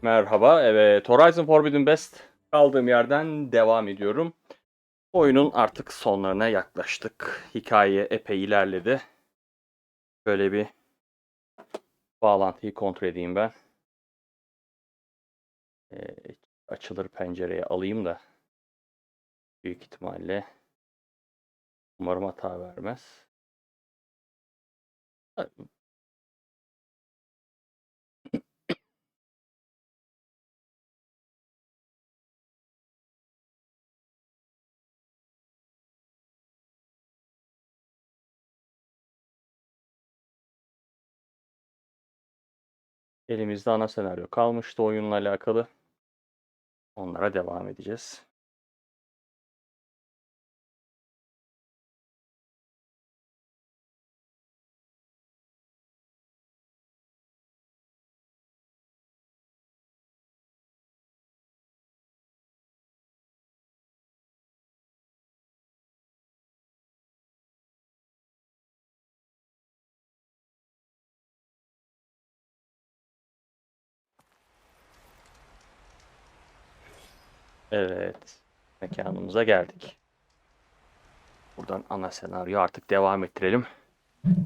Merhaba, evet. Horizon Forbidden West kaldığım yerden devam ediyorum. Oyunun artık sonlarına yaklaştık. Hikaye epey ilerledi. Böyle bir bağlantıyı kontrol edeyim ben. Ee, Açılır pencereye alayım da büyük ihtimalle umarım hata vermez. Elimizde ana senaryo kalmıştı oyunla alakalı. Onlara devam edeceğiz. Evet, mekanımıza geldik. Buradan ana senaryo artık devam ettirelim.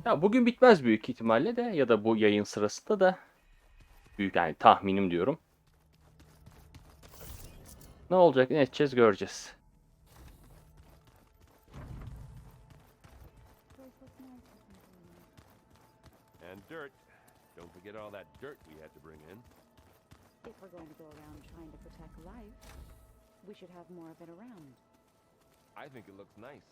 Ya bugün bitmez büyük ihtimalle de ya da bu yayın sırasında da büyük yani tahminim diyorum. Ne olacak, ne edeceğiz göreceğiz. And dirt. Don't forget all that dirt we had to bring in. If we're going to go around trying to protect life, we should have more of it around. I think it looks nice.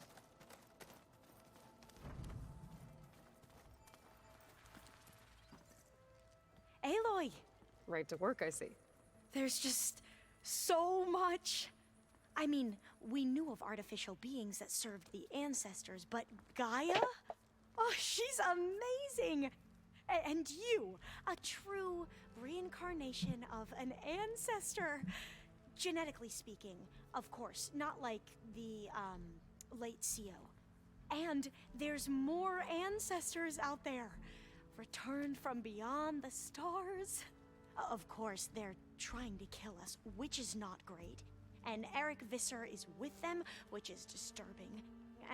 Aloy! Right to work, I see. There's just so much. I mean, we knew of artificial beings that served the ancestors, but Gaia? Oh, she's amazing! And you, a true reincarnation of an ancestor. Genetically speaking, of course, not like the, late CO. And there's more ancestors out there, returned from beyond the stars. Of course, they're trying to kill us, which is not great. And Eric Visser is with them, which is disturbing.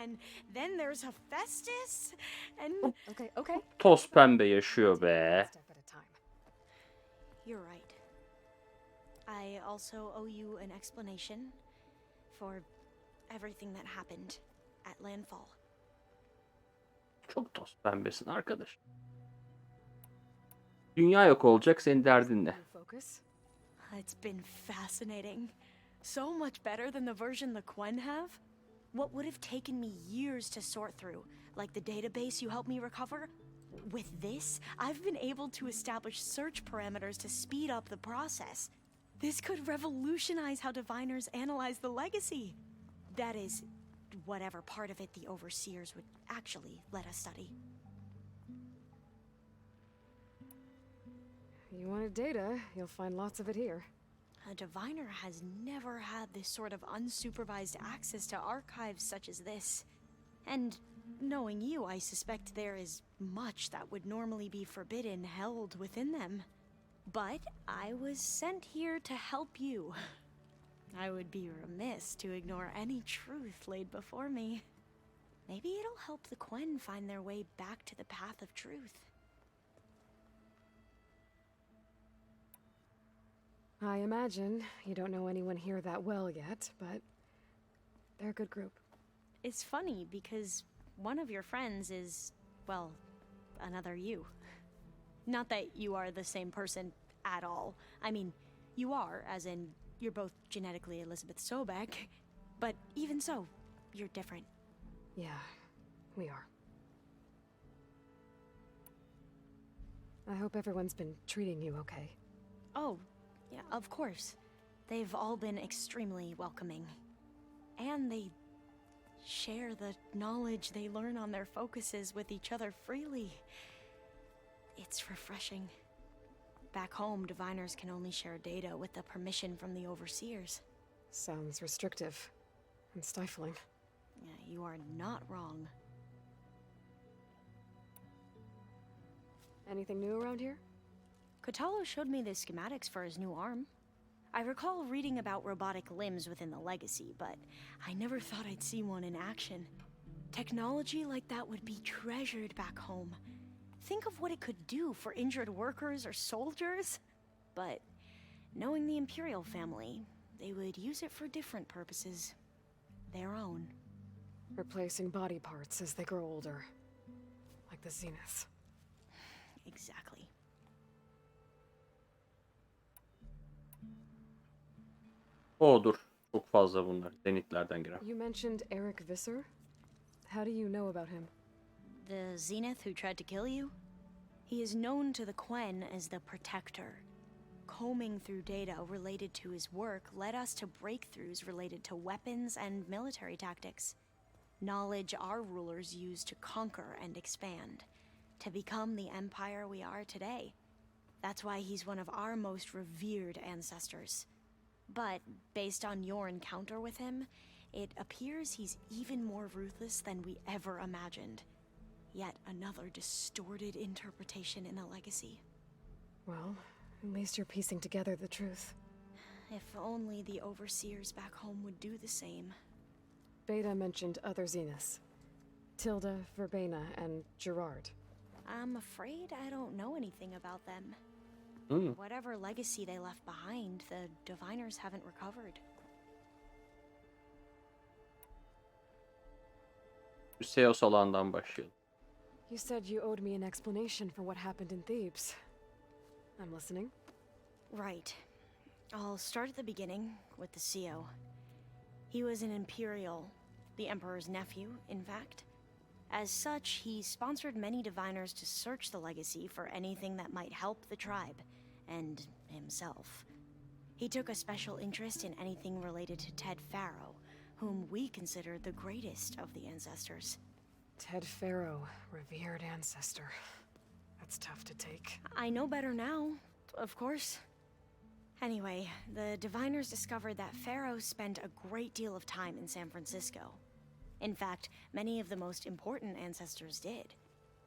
And then there's Hephaestus, and... Okay. Toz pembe yaşıyor be. Step at a time. You're right. I also owe you an explanation for everything that happened at Landfall. Çok toz pembesin arkadaş. Dünya yok olacak, senin derdin ne? Focus. It's been fascinating. So much better than the version the Quen have. What would have taken me years to sort through, like the database you helped me recover? With this, I've been able to establish search parameters to speed up the process. This could revolutionize how diviners analyze the legacy. That is, whatever part of it the overseers would actually let us study. You wanted data, you'll find lots of it here. A diviner has never had this sort of unsupervised access to archives such as this. And knowing you, I suspect there is much that would normally be forbidden held within them. But I was sent here to help you. I would be remiss to ignore any truth laid before me. Maybe it'll help the Quen find their way back to the path of truth. I imagine you don't know anyone here that well yet, but they're a good group. It's funny because one of your friends is, well, another you. Not that you are the same person at all. I mean, you are, as in, you're both genetically Elizabeth Sobeck, but even so, you're different. Yeah, we are. I hope everyone's been treating you okay. Oh, yeah, of course. They've all been extremely welcoming. And they share the knowledge they learn on their focuses with each other freely. It's refreshing. Back home, diviners can only share data with the permission from the overseers. Sounds restrictive and stifling. Yeah, you are not wrong. Anything new around here? Kotalo showed me the schematics for his new arm. I recall reading about robotic limbs within the legacy, but I never thought I'd see one in action. Technology like that would be treasured back home. Think of what it could do for injured workers or soldiers. But knowing the Imperial family, they would use it for different purposes. Their own. Replacing body parts as they grow older. Like the Zeniths. Exactly. O'dur. Çok fazla bunlar. Zenitlerden giren. You mentioned Eric Visser? How do you know about him? The Zenith who tried to kill you? He is known to the Quen as the Protector. Combing through data related to his work led us to breakthroughs related to weapons and military tactics. Knowledge our rulers used to conquer and expand, to become the empire we are today. That's why he's one of our most revered ancestors. But based on your encounter with him, it appears he's even more ruthless than we ever imagined. Yet another distorted interpretation in the legacy. Well, at least you're piecing together the truth. If only the overseers back home would do the same. Beta mentioned other Zeniths. Tilda, Verbena, and Gerard. I'm afraid I don't know anything about them. Whatever legacy they left behind, the diviners haven't recovered. Seos olandan başlayalım. You said you owed me an explanation for what happened in Thebes. I'm listening. Right. I'll start at the beginning with the CO. He was an Imperial, the Emperor's nephew, in fact. As such, he sponsored many diviners to search the legacy for anything that might help the tribe, and himself. He took a special interest in anything related to Ted Pharaoh, whom we consider the greatest of the ancestors. Ted Pharaoh, revered ancestor. That's tough to take. I know better now, of course. Anyway, the diviners discovered that Pharaoh spent a great deal of time in San Francisco. In fact, many of the most important ancestors did.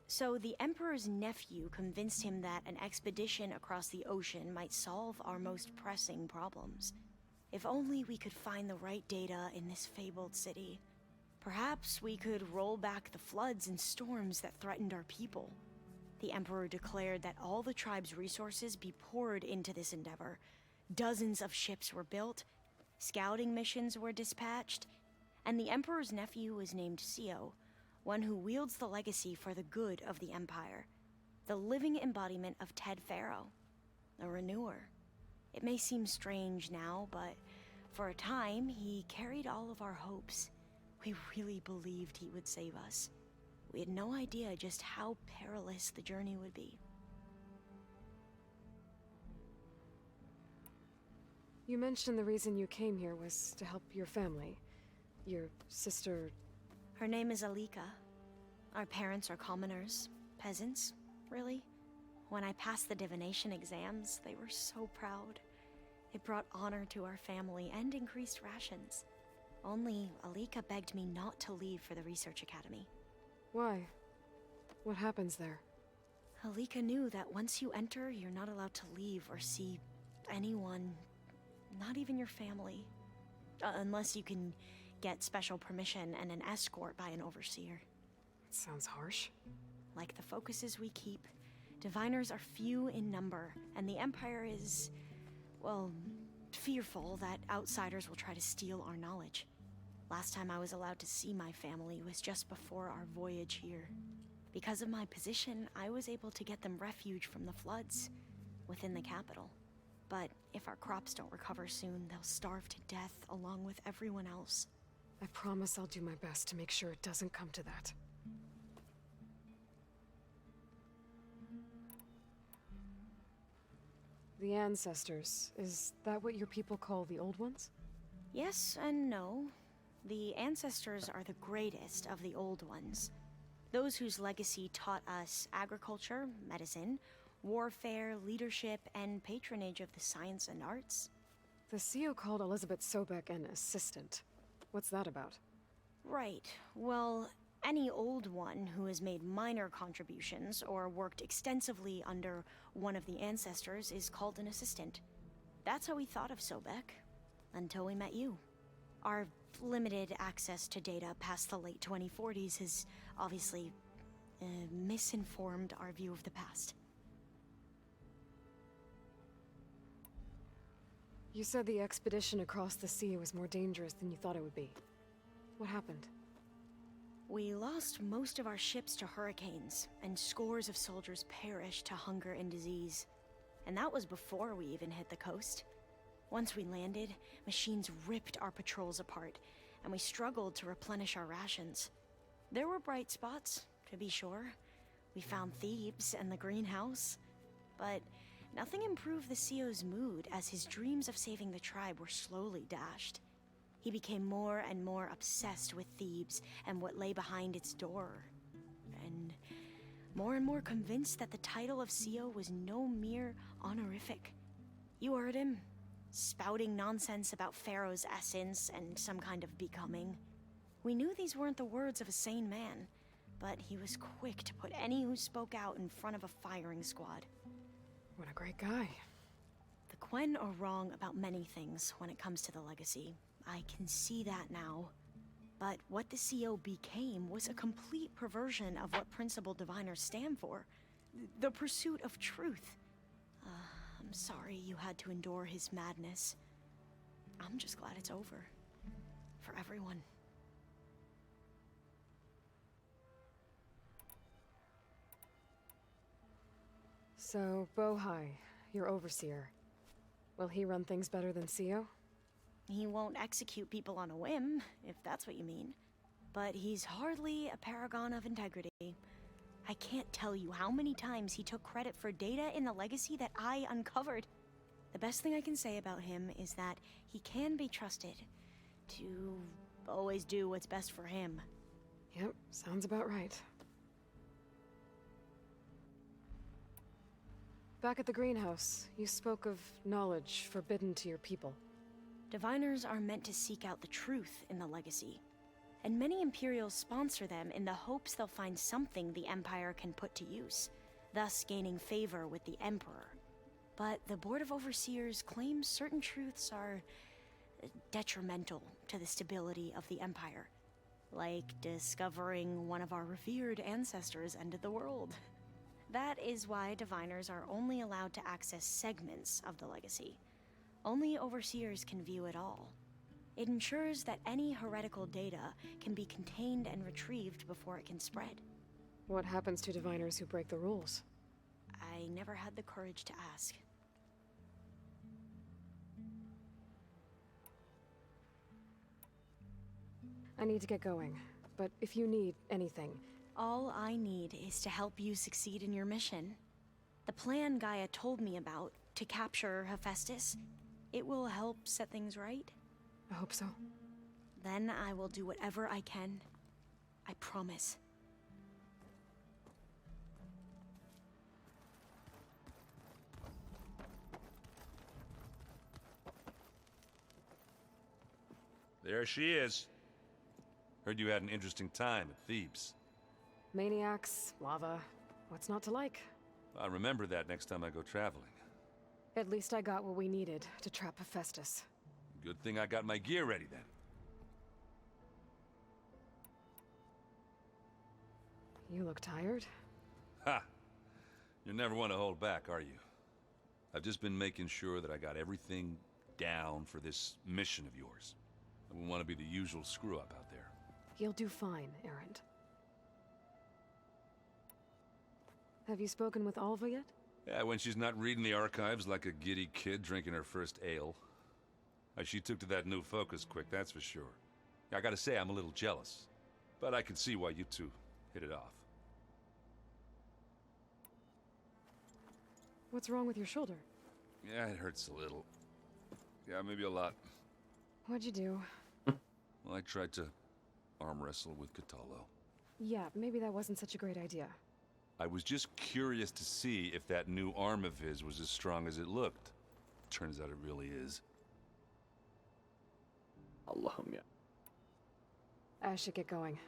So the Emperor's nephew convinced him that an expedition across the ocean might solve our most pressing problems. If only we could find the right data in this fabled city. Perhaps we could roll back the floods and storms that threatened our people. The Emperor declared that all the tribe's resources be poured into this endeavor. Dozens of ships were built, scouting missions were dispatched, and the Emperor's nephew was named CO, one who wields the legacy for the good of the Empire. The living embodiment of Ted Pharaoh, a renewer. It may seem strange now, but for a time, he carried all of our hopes. We really believed he would save us. We had no idea just how perilous the journey would be. You mentioned the reason you came here was to help your family. Your sister... Her name is Alika. Our parents are commoners, peasants, really. When I passed the divination exams, they were so proud. It brought honor to our family and increased rations. Only Alika begged me not to leave for the research academy. Why? What happens there? Alika knew that once you enter, you're not allowed to leave or see anyone, not even your family. Unless you can get special permission and an escort by an overseer. That sounds harsh. Like the focuses we keep, diviners are few in number, and the Empire is, well, fearful that outsiders will try to steal our knowledge. Last time I was allowed to see my family was just before our voyage here. Because of my position, I was able to get them refuge from the floods within the capital. But if our crops don't recover soon, they'll starve to death along with everyone else. I promise I'll do my best to make sure it doesn't come to that. The ancestors, is that what your people call the old ones? Yes and no. The ancestors are the greatest of the old ones. Those whose legacy taught us agriculture, medicine, warfare, leadership, and patronage of the science and arts. The CO called Elizabeth Sobek an assistant. What's that about? Right. Well, Any old one who has made minor contributions or worked extensively under one of the ancestors is called an assistant. That's how we thought of Sobek, until we met you. Our limited access to data past the late 2040s has obviously misinformed our view of the past. You said the expedition across the sea was more dangerous than you thought it would be. What happened? We lost most of our ships to hurricanes, and scores of soldiers perished to hunger and disease. And that was before we even hit the coast. Once we landed, machines ripped our patrols apart, and we struggled to replenish our rations. There were bright spots, to be sure. We found Thebes and the greenhouse. But nothing improved the CEO's mood as his dreams of saving the tribe were slowly dashed. He became more and more obsessed with Thebes and what lay behind its door. And more convinced that the title of CEO was no mere honorific. You heard him, spouting nonsense about Pharaoh's essence and some kind of becoming. We knew these weren't the words of a sane man, but he was quick to put any who spoke out in front of a firing squad. What a great guy. The Quen are wrong about many things when it comes to the legacy. I can see that now. But what the CO became was a complete perversion of what principal diviners stand for. The pursuit of truth. I'm sorry you had to endure his madness. I'm just glad it's over. For everyone. So, Bohai, your overseer. Will he run things better than CEO? He won't execute people on a whim, if that's what you mean. But he's hardly a paragon of integrity. I can't tell you how many times he took credit for data in the legacy that I uncovered. The best thing I can say about him is that he can be trusted to always do what's best for him. Yep, sounds about right. Back at the greenhouse, you spoke of knowledge forbidden to your people. Diviners are meant to seek out the truth in the legacy, and many Imperials sponsor them in the hopes they'll find something the Empire can put to use, thus gaining favor with the Emperor. But the Board of Overseers claims certain truths are detrimental to the stability of the Empire, like discovering one of our revered ancestors ended the world. That is why diviners are only allowed to access segments of the legacy. Only overseers can view it all. It ensures that any heretical data can be contained and retrieved before it can spread. What happens to diviners who break the rules? I never had the courage to ask. I need to get going, but if you need anything... All I need is to help you succeed in your mission. The plan Gaia told me about, to capture Hephaestus, it will help set things right. I hope so. Then I will do whatever I can. I promise. There she is. Heard you had an interesting time at Thebes. Maniacs, lava, what's not to like? I'll remember that next time I go traveling. At least I got what we needed to trap Hephaestus. Good thing I got my gear ready then. You look tired. Ha! You never want to hold back, are you? I've just been making sure that I got everything down for this mission of yours. I wouldn't want to be the usual screw-up out there. You'll do fine, Errant. Have you spoken with Alva yet? Yeah, when she's not reading the archives like a giddy kid drinking her first ale. She took to that new focus quick, that's for sure. I gotta say, I'm a little jealous. But I can see why you two hit it off. What's wrong with your shoulder? Yeah, it hurts a little. Yeah, maybe a lot. What'd you do? Well, I tried to arm wrestle with Cthulhu. Yeah, maybe that wasn't such a great idea. I was just curious to see if that new arm of his was as strong as it looked. Turns out it really is. Allah'ım ya. I should get going.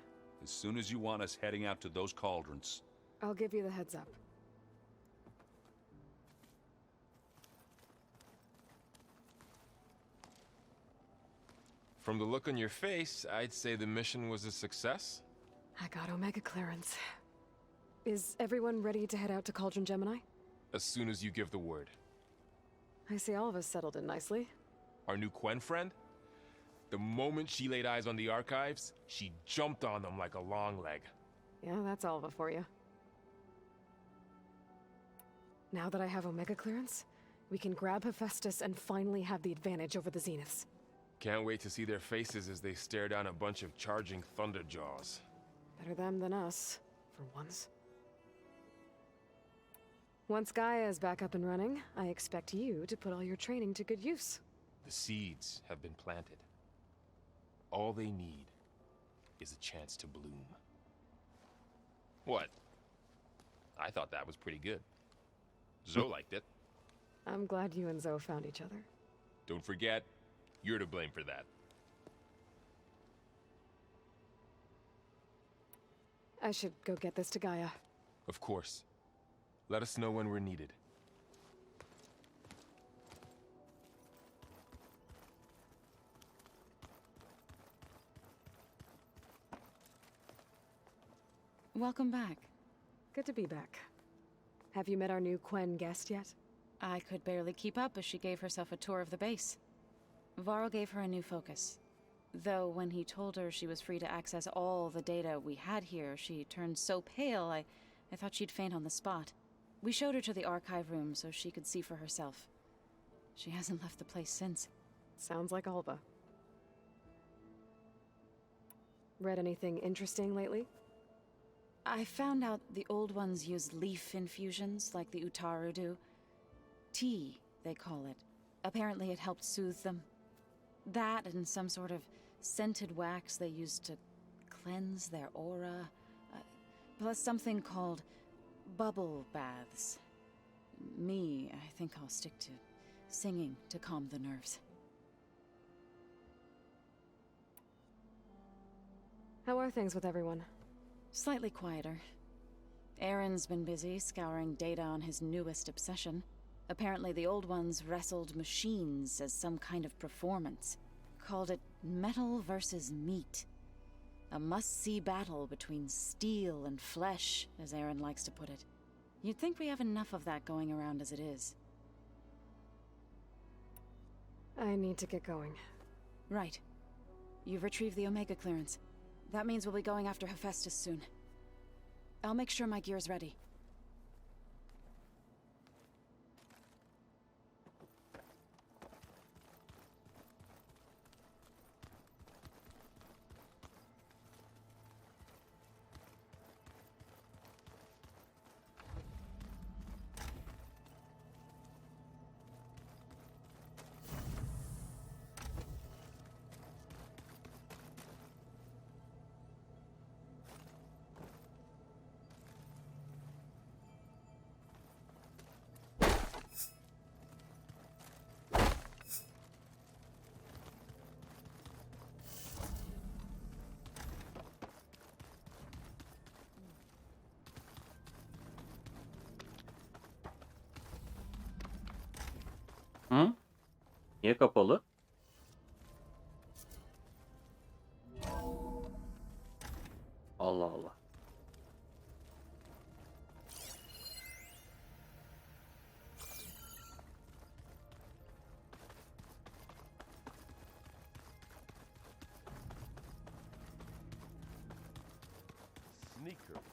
as soon as you want us heading out to those cauldrons. I'll give you the heads up. From the look on your face, I'd say the mission was a success. I got Omega clearance. Is everyone ready to head out to Cauldron Gemini? As soon as you give the word. I see all of us settled in nicely. Our new Quen friend? The moment she laid eyes on the archives, she jumped on them like a long leg. Yeah, that's Alva for you. Now that I have Omega clearance, we can grab Hephaestus and finally have the advantage over the Zeniths. Can't wait to see their faces as they stare down a bunch of charging Thunderjaws. Better them than us, for once. Once Gaia is back up and running, I expect you to put all your training to good use. The seeds have been planted. All they need is a chance to bloom. What? I thought that was pretty good. Zoe liked it. I'm glad you and Zoe found each other. Don't forget, you're to blame for that. I should go get this to Gaia. Of course. Let us know when we're needed. Welcome back. Good to be back. Have you met our new Quen guest yet? I could barely keep up as she gave herself a tour of the base. Varl gave her a new focus. Though when he told her she was free to access all the data we had here, she turned so pale I thought she'd faint on the spot. We showed her to the archive room so she could see for herself. She hasn't left the place since. Sounds like Alva. Read anything interesting lately? I found out the old ones use leaf infusions like the Utaru do. Tea, they call it. Apparently it helped soothe them. That and some sort of scented wax they used to cleanse their aura. Plus something called bubble baths. Me, I think I'll stick to singing to calm the nerves. How are things with everyone? Slightly quieter. Aaron's been busy scouring data on his newest obsession. Apparently the old ones wrestled machines as some kind of performance. Called it metal versus meat. A must-see battle between steel and flesh, as Aaron likes to put it. You'd think we have enough of that going around as it is. I need to get going. Right. You've retrieved the Omega clearance. That means we'll be going after Hephaestus soon. I'll make sure my gear's ready. Hı? Niye kapalı? Allah Allah. Sneakers.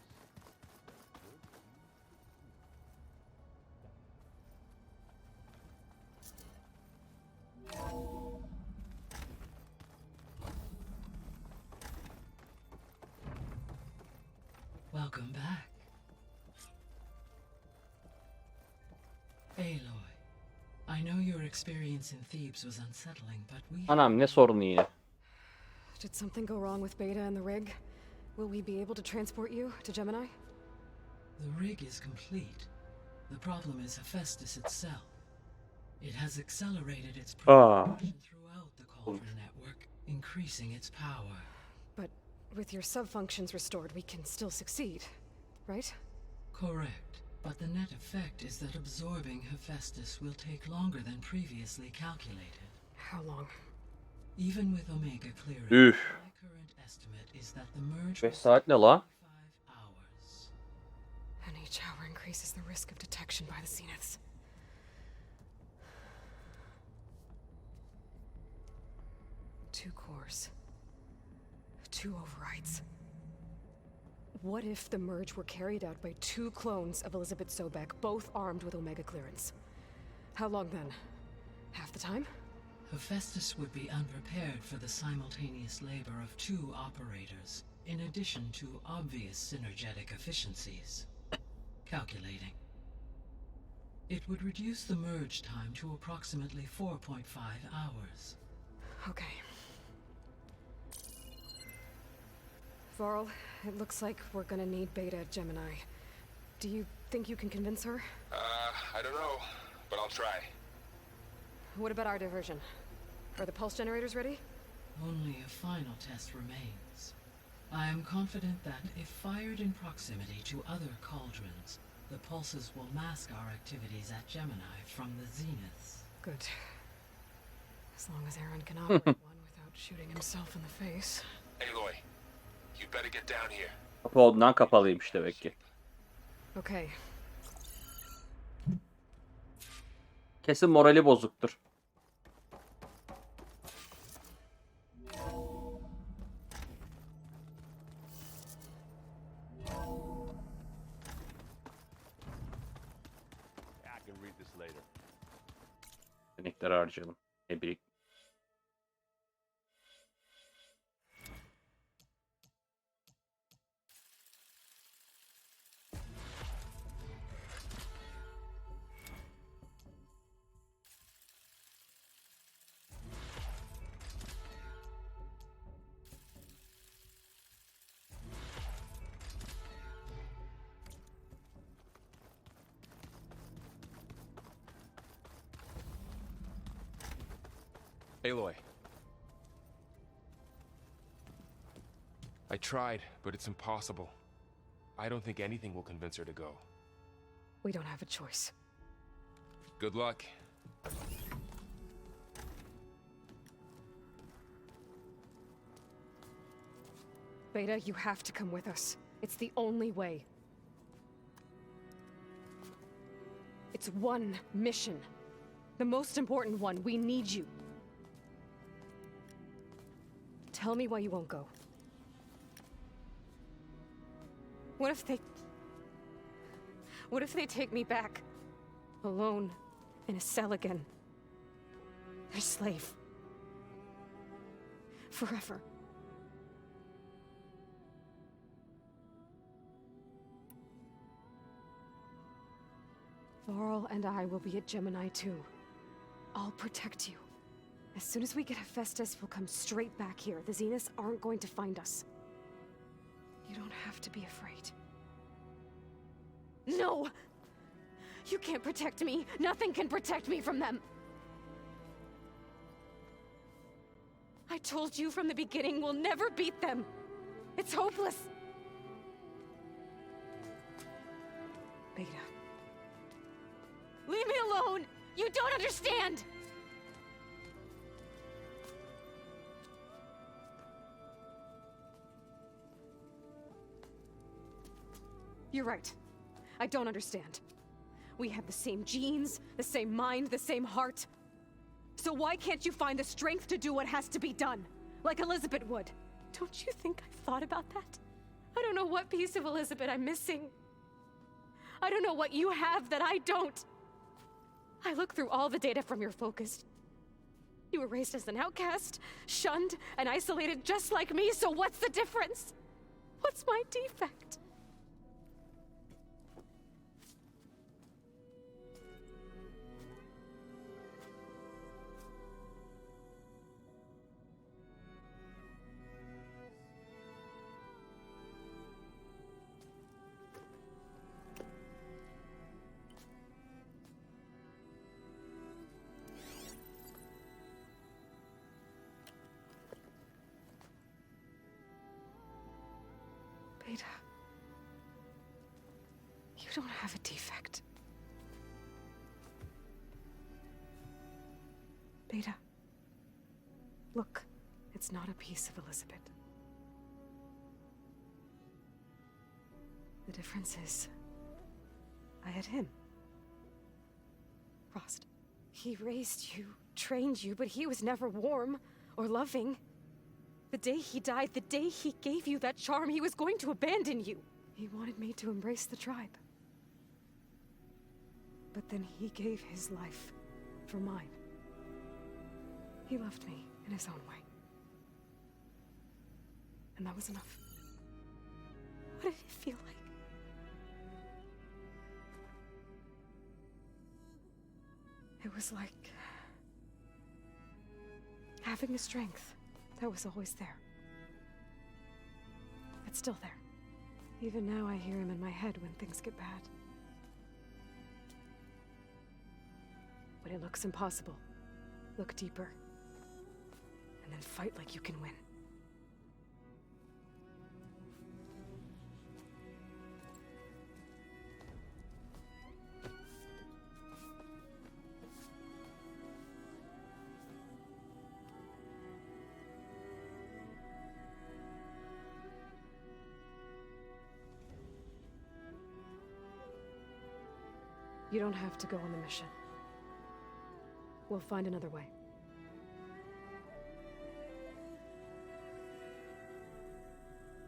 Welcome back. Aloy, I know your experience in Thebes was unsettling, but we... Anam ne sorunu yine? Did something go wrong with Beta and the rig? Will we be able to transport you to Gemini? The rig is complete. The problem is Hephaestus itself. It has accelerated its propagation throughout the Cauldron network, increasing its power. But With your sub-functions restored, we can still succeed, right? Correct. But the net effect is that absorbing Hephaestus will take longer than previously calculated. How long? Even with Omega clearing, Üf. my current estimate is that the merge 5 saat ne la? 5 hours. And each hour increases the risk of detection by the Zeniths. Two cores. 2 overrides. What if the merge were carried out by 2 clones of Elizabeth Sobek, both armed with Omega clearance? How long then? Half the time? Hephaestus would be unprepared for the simultaneous labor of 2 operators, in addition to obvious synergetic efficiencies. Calculating. It would reduce the merge time to approximately 4.5 hours. Okay. Varl, it looks like we're gonna need Beta at Gemini. Do you think you can convince her? I don't know, but I'll try. What about our diversion? Are the pulse generators ready? Only a final test remains. I am confident that if fired in proximity to other cauldrons, the pulses will mask our activities at Gemini from the zeniths. Good. As long as Aaron can operate one without shooting himself in the face. Aloy, you better get down here. Kapı olduğundan kapalıymış demek ki. Okay. Kesin morali bozuktur. I can read this later. Yetenekleri harcayalım. Ne birik. Aloy. I tried, but it's impossible. I don't think anything will convince her to go. We don't have a choice. Good luck. Beta, you have to come with us. It's the only way. It's one mission. The most important one. We need you. Tell me why you won't go. What if they take me back? Alone, in a cell again. Their slave. Forever. Varl and I will be at Gemini too. I'll protect you. As soon as we get Hephaestus, we'll come straight back here. The Zeniths aren't going to find us. You don't have to be afraid. No! You can't protect me. Nothing can protect me from them. I told you from the beginning, we'll never beat them. It's hopeless. Beta. Leave me alone! You don't understand! You're right. I don't understand. We have the same genes, the same mind, the same heart. So why can't you find the strength to do what has to be done? Like Elizabeth would. Don't you think I've thought about that? I don't know what piece of Elizabeth I'm missing. I don't know what you have that I don't. I look through all the data from your focus. You were raised as an outcast, shunned, and isolated just like me, so what's the difference? What's my defect? Beta. You don't have a defect. Beta. Look, it's not a piece of Elizabeth. The difference is, I had him. Frost. He raised you, trained you, but he was never warm or loving. The day he died, the day he gave you that charm, he was going to abandon you. He wanted me to embrace the tribe. But then he gave his life for mine. He loved me in his own way. And that was enough. What did it feel like? It was like having a strength that was always there. It's still there. Even now I hear him in my head when things get bad. When it looks impossible, look deeper. And then fight like you can win. You don't have to go on the mission. We'll find another way.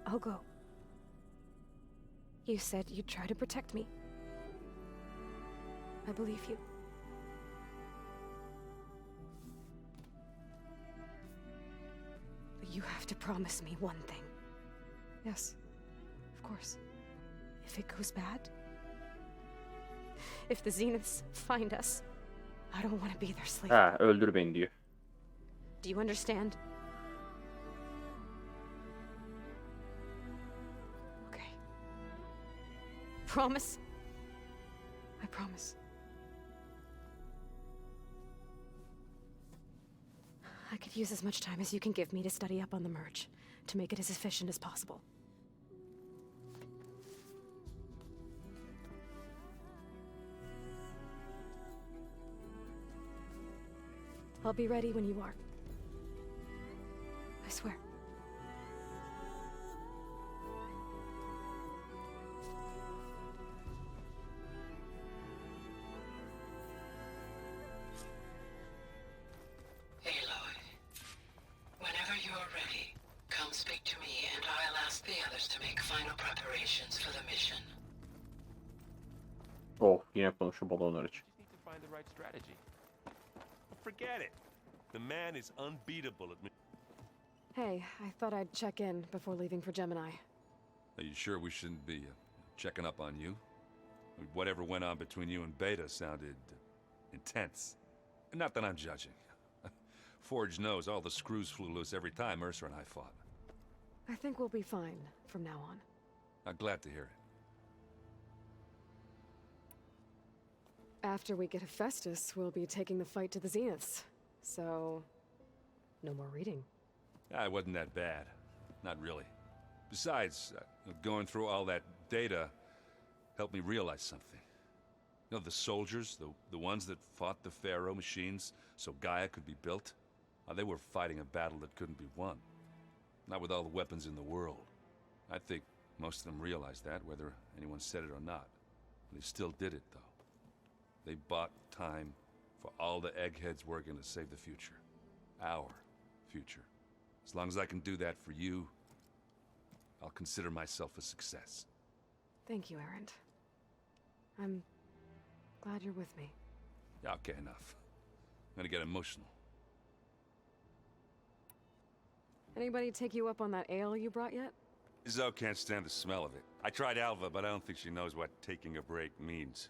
I'll go. You said you'd try to protect me. I believe you. But you have to promise me one thing. Yes, of course. If it goes bad, if the Zeniths find us, I don't want to be their slave. Ha, öldür beni diyor. Do you understand? Okay. Promise? I promise. I could use as much time as you can give me to study up on the merge, to make it as efficient as possible. I'll be ready when you are. I swear. Aloy, whenever you're ready, come speak to me and I'll ask the others to make final preparations for the mission. Oh, yine konuşuyor balonlar için. Just need to find the right strategy. Forget it. The man is unbeatable at me. Hey, I thought I'd check in before leaving for Gemini. Are you sure we shouldn't be checking up on you? Whatever went on between you and Beta sounded intense. Not that I'm judging. Forge knows all the screws flew loose every time Mercer and I fought. I think we'll be fine from now on. I'm glad to hear it. After we get Hephaestus, we'll be taking the fight to the Zeniths. So, no more reading. It wasn't that bad. Not really. Besides, going through all that data helped me realize something. You know, the soldiers, the ones that fought the Pharaoh machines so Gaia could be built, they were fighting a battle that couldn't be won. Not with all the weapons in the world. I think most of them realized that, whether anyone said it or not. They still did it, though. They bought time for all the eggheads working to save the future. Our future. As long as I can do that for you, I'll consider myself a success. Thank you, Erend. I'm glad you're with me. Yeah, okay, enough. I'm gonna get emotional. Anybody take you up on that ale you brought yet? Zoe can't stand the smell of it. I tried Alva, but I don't think she knows what taking a break means.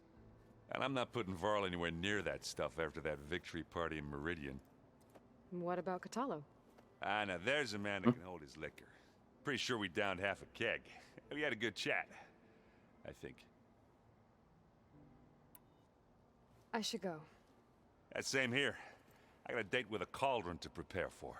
And I'm not putting Varl anywhere near that stuff after that victory party in Meridian. What about Catalo? Ah, now there's a man that can hold his liquor. Pretty sure we downed half a keg. We had a good chat, I think. I should go. That same here. I got a date with a cauldron to prepare for.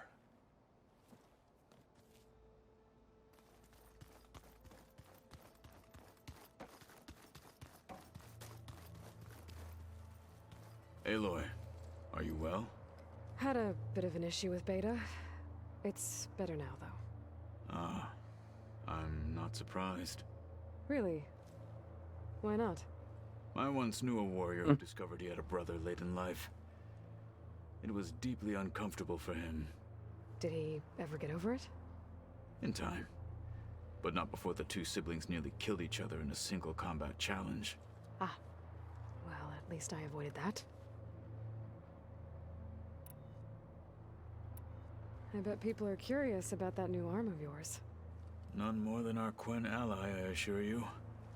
Aloy, are you well? Had a bit of an issue with Beta. It's better now, though. Ah, I'm not surprised. Really? Why not? I once knew a warrior who discovered he had a brother late in life. It was deeply uncomfortable for him. Did he ever get over it? In time. But not before the two siblings nearly killed each other in a single combat challenge. Ah. Well, at least I avoided that. I bet people are curious about that new arm of yours. None more than our Quen ally, I assure you.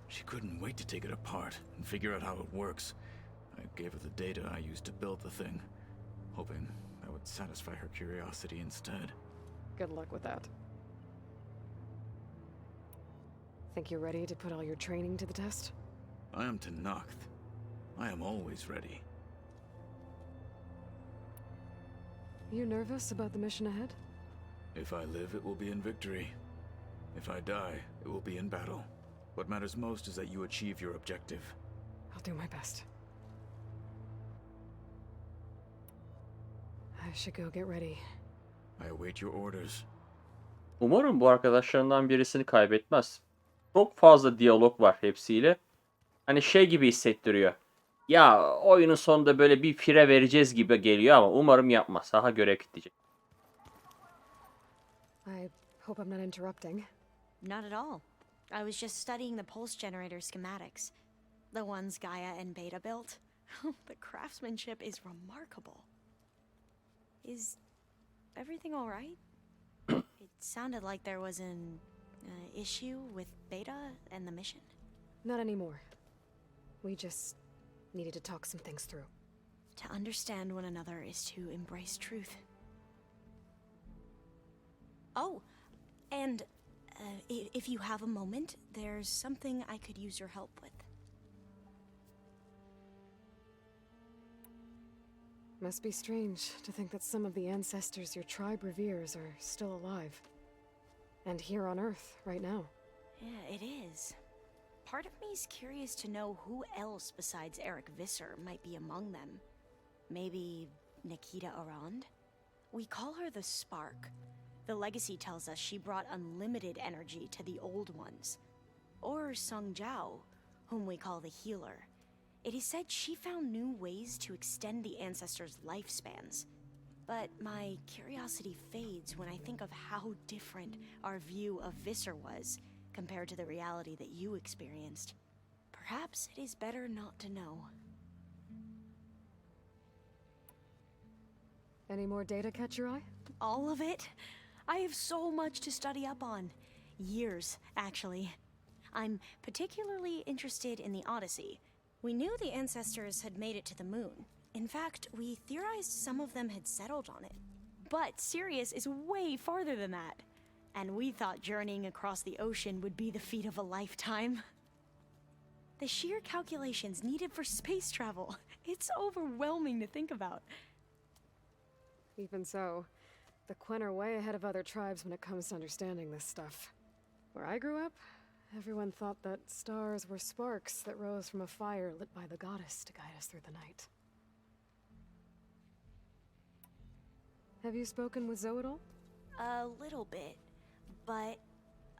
She couldn't wait to take it apart and figure out how it works. I gave her the data I used to build the thing, hoping that would satisfy her curiosity instead. Good luck with that. Think you're ready to put all your training to the test? I am Tenakth. I am always ready. You nervous about the mission ahead? If I live, it will be in victory. If I die, it will be in battle. What matters most is that you achieve your objective. I'll do my best. I should go get ready. I await your orders. Umarım bu arkadaşlarından birisini kaybetmez. Çok fazla diyalog var hepsiyle. Hani şey gibi hissettiriyor. Ya oyunun sonunda böyle bir fire vereceğiz gibi geliyor ama umarım yapmaz. Daha görev gidecek. I hope I'm not interrupting. Not at all. I was just studying the pulse generator schematics. The ones Gaia and Beta built. The craftsmanship is remarkable. Is everything all right? It sounded like there was an issue with Beta and the mission. Not anymore. We just needed to talk some things through. To understand one another is to embrace truth. Oh, and if you have a moment, there's something I could use your help with. Must be strange to think that some of the ancestors your tribe reveres are still alive. And here on Earth, right now. Yeah, it is. Part of me's curious to know who else besides Eric Visser might be among them. Maybe Nikita Arand? We call her the Spark. The legacy tells us she brought unlimited energy to the old ones. Or Sung Jiao, whom we call the Healer. It is said she found new ways to extend the ancestors' lifespans. But my curiosity fades when I think of how different our view of Visser was compared to the reality that you experienced. Perhaps it is better not to know. Any more data catch your eye? All of it? I have so much to study up on. Years, actually. I'm particularly interested in the Odyssey. We knew the ancestors had made it to the moon. In fact, we theorized some of them had settled on it. But Sirius is way farther than that. And we thought journeying across the ocean would be the feat of a lifetime. The sheer calculations needed for space travel. It's overwhelming to think about. Even so, the Quen are way ahead of other tribes when it comes to understanding this stuff. Where I grew up, everyone thought that stars were sparks that rose from a fire lit by the goddess to guide us through the night. Have you spoken with Zoe at all? A little bit, but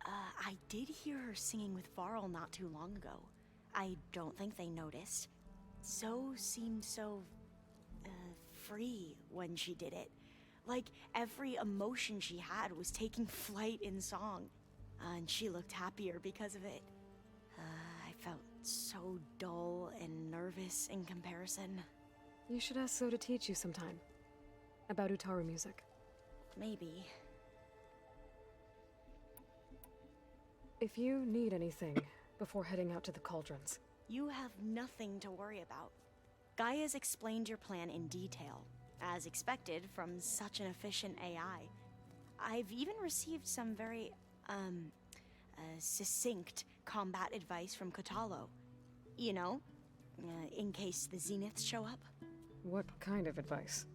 I did hear her singing with Varl not too long ago. I don't think they noticed. Zoe seemed so free when she did it. Like every emotion she had was taking flight in song. And she looked happier because of it. I felt so dull and nervous in comparison. You should ask Zoe to teach you sometime. About Utaru music. Maybe. If you need anything before heading out to the cauldrons. You have nothing to worry about. Gaia's explained your plan in detail, as expected from such an efficient AI. I've even received some very, succinct combat advice from Kotalo. You know, in case the Zeniths show up. What kind of advice?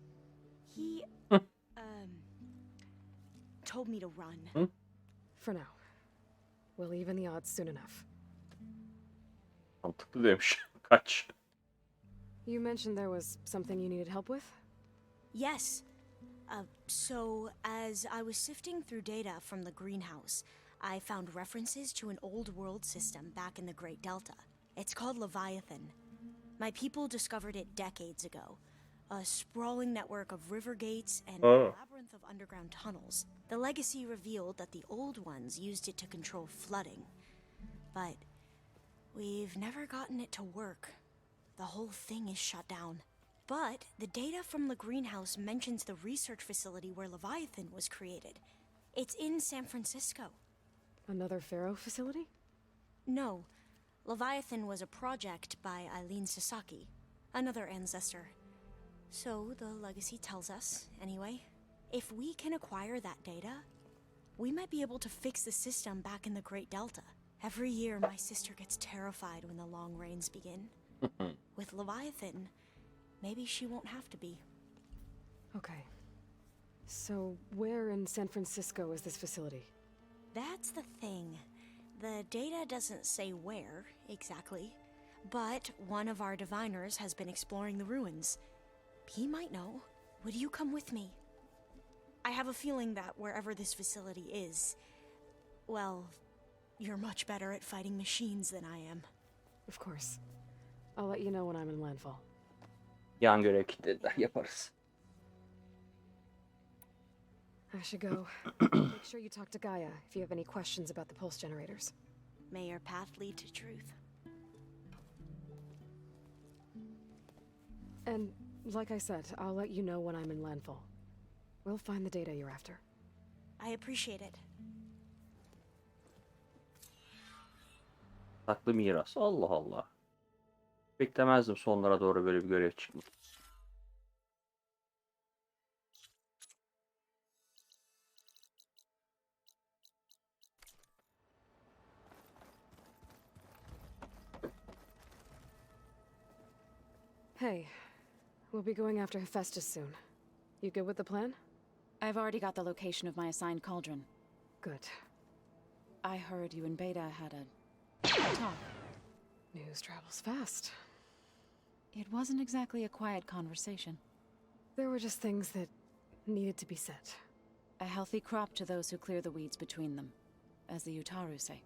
He, told me to run. For now. We'll even the odds soon enough. Mantıklı demiş. Kaç. You mentioned there was something you needed help with? Yes. So, as I was sifting through data from the greenhouse, I found references to an old world system back in the Great Delta. It's called Leviathan. My people discovered it decades ago. A sprawling network of river gates and a labyrinth of underground tunnels. The legacy revealed that the old ones used it to control flooding. But we've never gotten it to work. The whole thing is shut down. But the data from the greenhouse mentions the research facility where Leviathan was created. It's in San Francisco. Another Pharaoh facility? No. Leviathan was a project by Eileen Sasaki, another ancestor. So the legacy tells us, anyway. If we can acquire that data, we might be able to fix the system back in the Great Delta. Every year, my sister gets terrified when the long rains begin. With Leviathan, maybe she won't have to be. Okay. So, where in San Francisco is this facility? That's the thing. The data doesn't say where, exactly. But one of our diviners has been exploring the ruins. He might know. Would you come with me? I have a feeling that wherever this facility is, well, you're much better at fighting machines than I am. Of course. I'll let you know when I'm in landfall. Yan görev kitlediler. Yaparız. I should go. Make sure you talk to Gaia if you have any questions about the pulse generators. May your path lead to truth. And, like I said, I'll let you know when I'm in landfall. We'll find the data you're after. I appreciate it. Saklı miras. Allah Allah. Beklemezdim sonlara doğru böyle bir görev çıkmış. Hey, we'll be going after Hephaestus soon. You good with the plan? I've already got the location of my assigned cauldron. Good. I heard you and Beta had a talk. News travels fast. It wasn't exactly a quiet conversation. There were just things that needed to be said. A healthy crop to those who clear the weeds between them, as the Utaru say.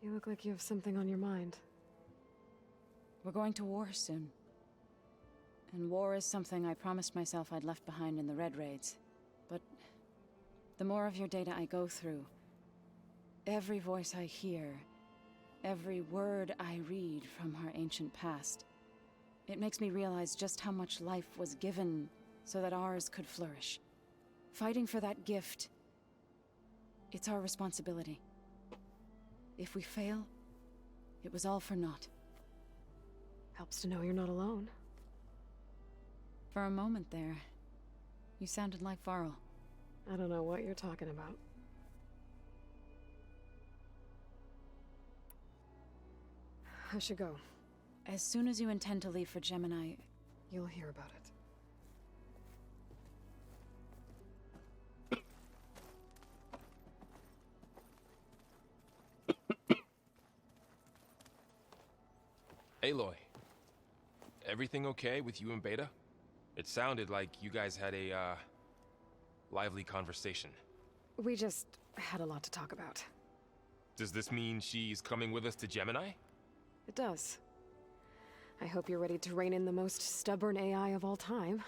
You look like you have something on your mind. We're going to war soon. And war is something I promised myself I'd left behind in the Red Raids. But the more of your data I go through, every voice I hear, every word I read from our ancient past, it makes me realize just how much life was given so that ours could flourish. Fighting for that gift, it's our responsibility. If we fail, it was all for naught. Helps to know you're not alone. For a moment there, you sounded like Varl. I don't know what you're talking about. I should go. As soon as you intend to leave for Gemini, You'll hear about it. Aloy, everything okay with you and Beta? It sounded like you guys had a, lively conversation. We just had a lot to talk about. Does this mean she's coming with us to Gemini? It does. I hope you're ready to rein in the most stubborn AI of all time.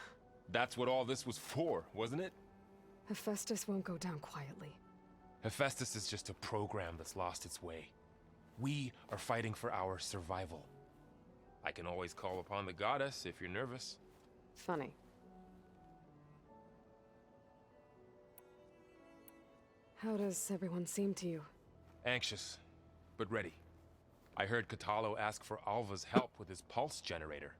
That's what all this was for, wasn't it? Hephaestus won't go down quietly. Hephaestus is just a program that's lost its way. We are fighting for our survival. I can always call upon the goddess if you're nervous. Funny. How does everyone seem to you? Anxious, but ready. I heard Katalo ask for Alva's help with his pulse generator.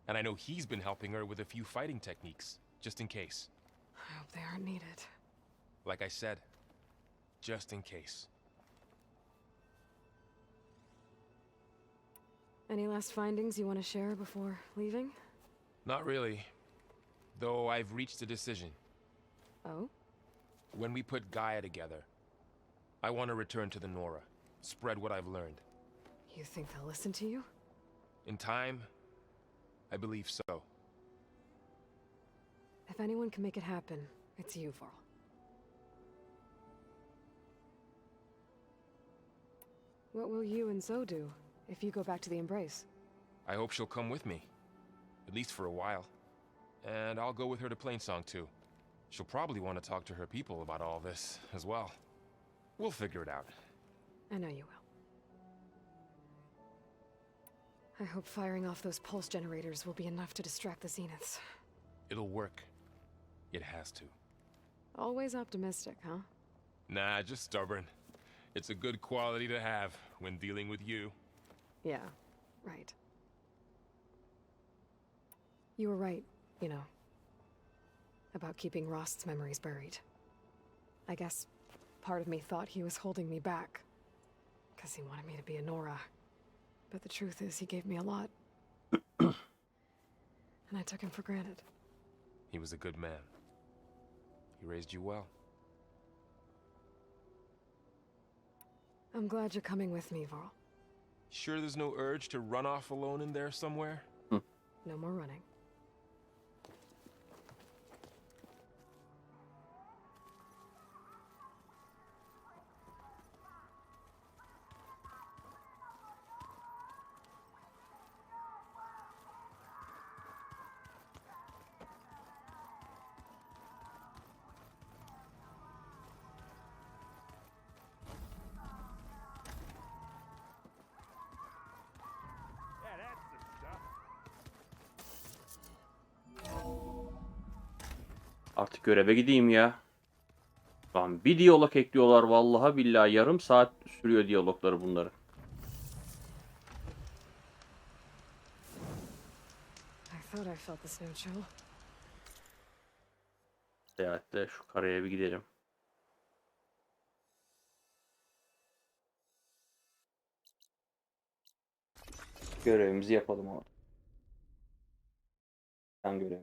And I know he's been helping her with a few fighting techniques, just in case. I hope they aren't needed. Like I said, just in case. Any last findings you want to share before leaving? Not really. Though I've reached a decision. Oh? When we put Gaia together, I want to return to the Nora, spread what I've learned. You think they'll listen to you? In time, I believe so. If anyone can make it happen, it's you, Varl. What will you and Zoe do if you go back to the Embrace? I hope she'll come with me. At least for a while. And I'll go with her to Plainsong too. She'll probably want to talk to her people about all this as well. We'll figure it out. I know you will. I hope firing off those pulse generators will be enough to distract the Zeniths. It'll work. It has to. Always optimistic, huh? Nah, just stubborn. It's a good quality to have when dealing with you. Yeah, right. You were right, you know, about keeping Rost's memories buried. I guess part of me thought he was holding me back, because he wanted me to be a Nora. But the truth is, he gave me a lot. And I took him for granted. He was a good man. He raised you well. I'm glad you're coming with me, Varl. Sure there's no urge to run off alone in there somewhere? No more running. Yeah, that's the stuff. Artık göreve gideyim ya. Lan bir diyalog ekliyorlar vallahi billahi, yarım saat sürüyor diyalogları bunların. I thought I felt the snow chill. Seyahatte şu karaya bir gidelim. Görevimizi yapalım ama. Sen görev.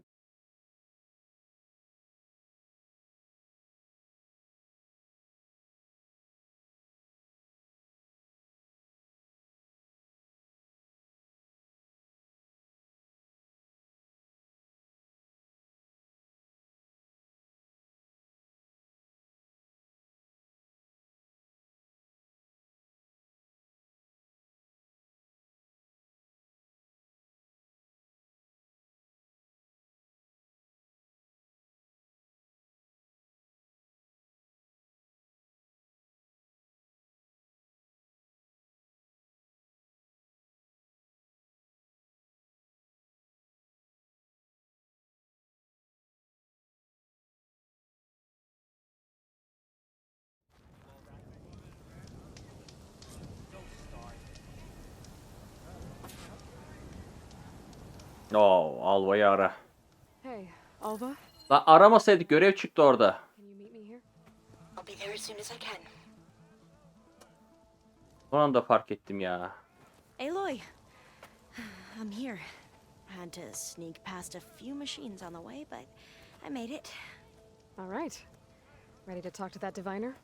Oo, Alva'yı ara. Hey, Alva, Lan aramasaydık, görev çıktı orada. can you meet me here? I'll be there as soon as I can. Son anda fark ettim ya. Aloy, I'm here. Had to sneak past a few machines on the way, but I made it. All right. Ready to talk to that diviner?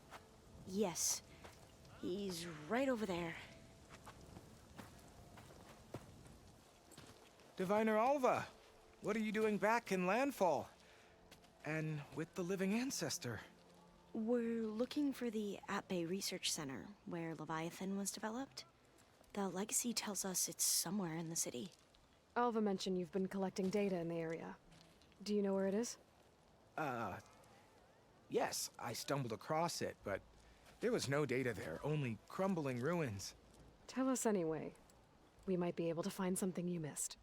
Yes, he's right over there. Diviner Alva, what are you doing back in Landfall? And with the living ancestor? We're looking for the At Bay Research Center, where Leviathan was developed. The legacy tells us it's somewhere in the city. Alva mentioned you've been collecting data in the area. Do you know where it is? Yes, I stumbled across it, but there was no data there, only crumbling ruins. Tell us anyway. We might be able to find something you missed.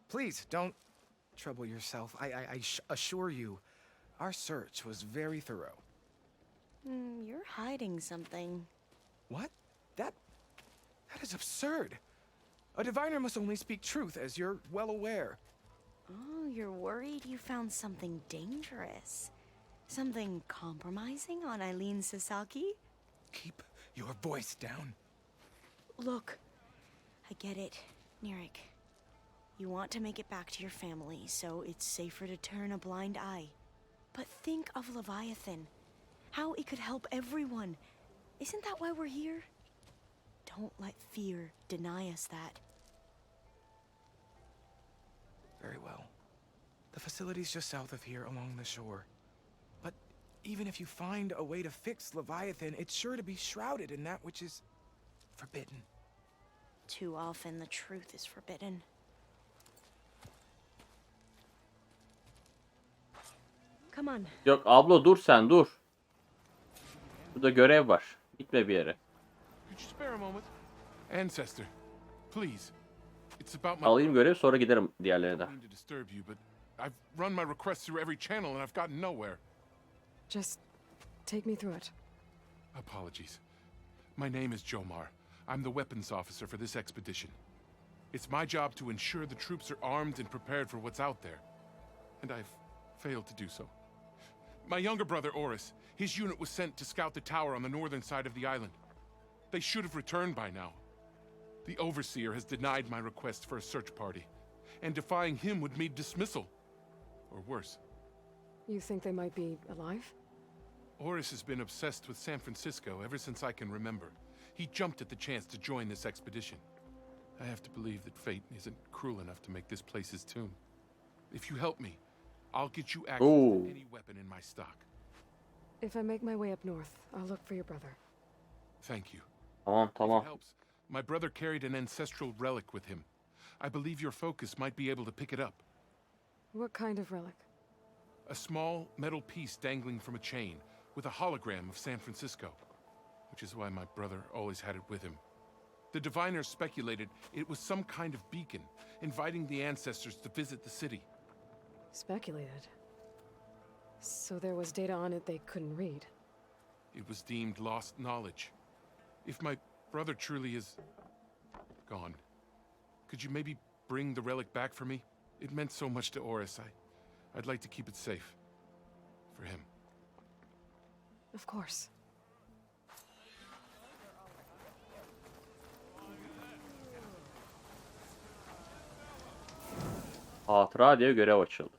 Please, don't trouble yourself. I assure you, our search was very thorough. You're hiding something. What? That is absurd. A diviner must only speak truth, as you're well aware. Oh, you're worried you found something dangerous. Something compromising on Eileen Sasaki? Keep your voice down. Look, I get it, Nirik. You want to make it back to your family, so it's safer to turn a blind eye. But think of Leviathan. How it could help everyone. Isn't that why we're here? Don't let fear deny us that. Very well. The facility's just south of here along the shore. But even if you find a way to fix Leviathan, it's sure to be shrouded in that which is forbidden. Too often the truth is forbidden. Come on. Yok abla dur sen dur. Burada görev var. Gitme bir yere. Could you spare a moment? Ancestor, please. It's about my... Alayım görev sonra giderim diğerlerine I de. don't mean to disturb you, but I've run my requests through every channel and I've gotten nowhere. Just take me through it. Apologies. My name is Jomar. I'm the weapons officer for this expedition. It's my job to ensure the troops are armed and prepared for what's out there. And I've failed to do so. My younger brother, Oris, his unit was sent to scout the tower on the northern side of the island. They should have returned by now. The Overseer has denied my request for a search party, and defying him would mean dismissal. Or worse. You think they might be alive? Oris has been obsessed with San Francisco ever since I can remember. He jumped at the chance to join this expedition. I have to believe that fate isn't cruel enough to make this place his tomb. If you help me, I'll get you access to any weapon in my stock. If I make my way up north, I'll look for your brother. Thank you. Tamam If tamam. it helps, my brother carried an ancestral relic with him. I believe your focus might be able to pick it up. What kind of relic? A small metal piece dangling from a chain with a hologram of San Francisco, which is why my brother always had it with him. The diviners speculated it was some kind of beacon, inviting the ancestors to visit the city. Speculated. So there was data on it they couldn't read. It was deemed lost knowledge. If my brother truly is gone, could you maybe bring the relic back for me? It meant so much to Oris. I'd like to keep it safe. For him. Of course. Hatıra diye görev açıldı.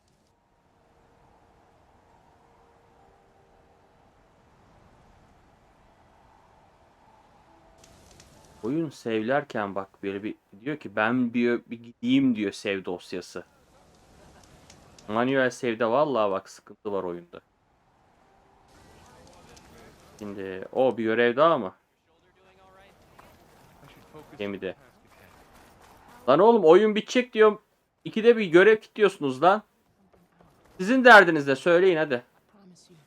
Oyun save'lerken bak böyle bir diyor ki ben bir gideyim diyor save dosyası. Manuel save'de vallahi bak sıkıntı var oyunda. Şimdi o bir görev daha mı? Gemide. Lan oğlum oyun bitecek diyorum. İkide bir görev kilitliyorsunuz lan. Sizin derdiniz de söyleyin hadi. Promise you,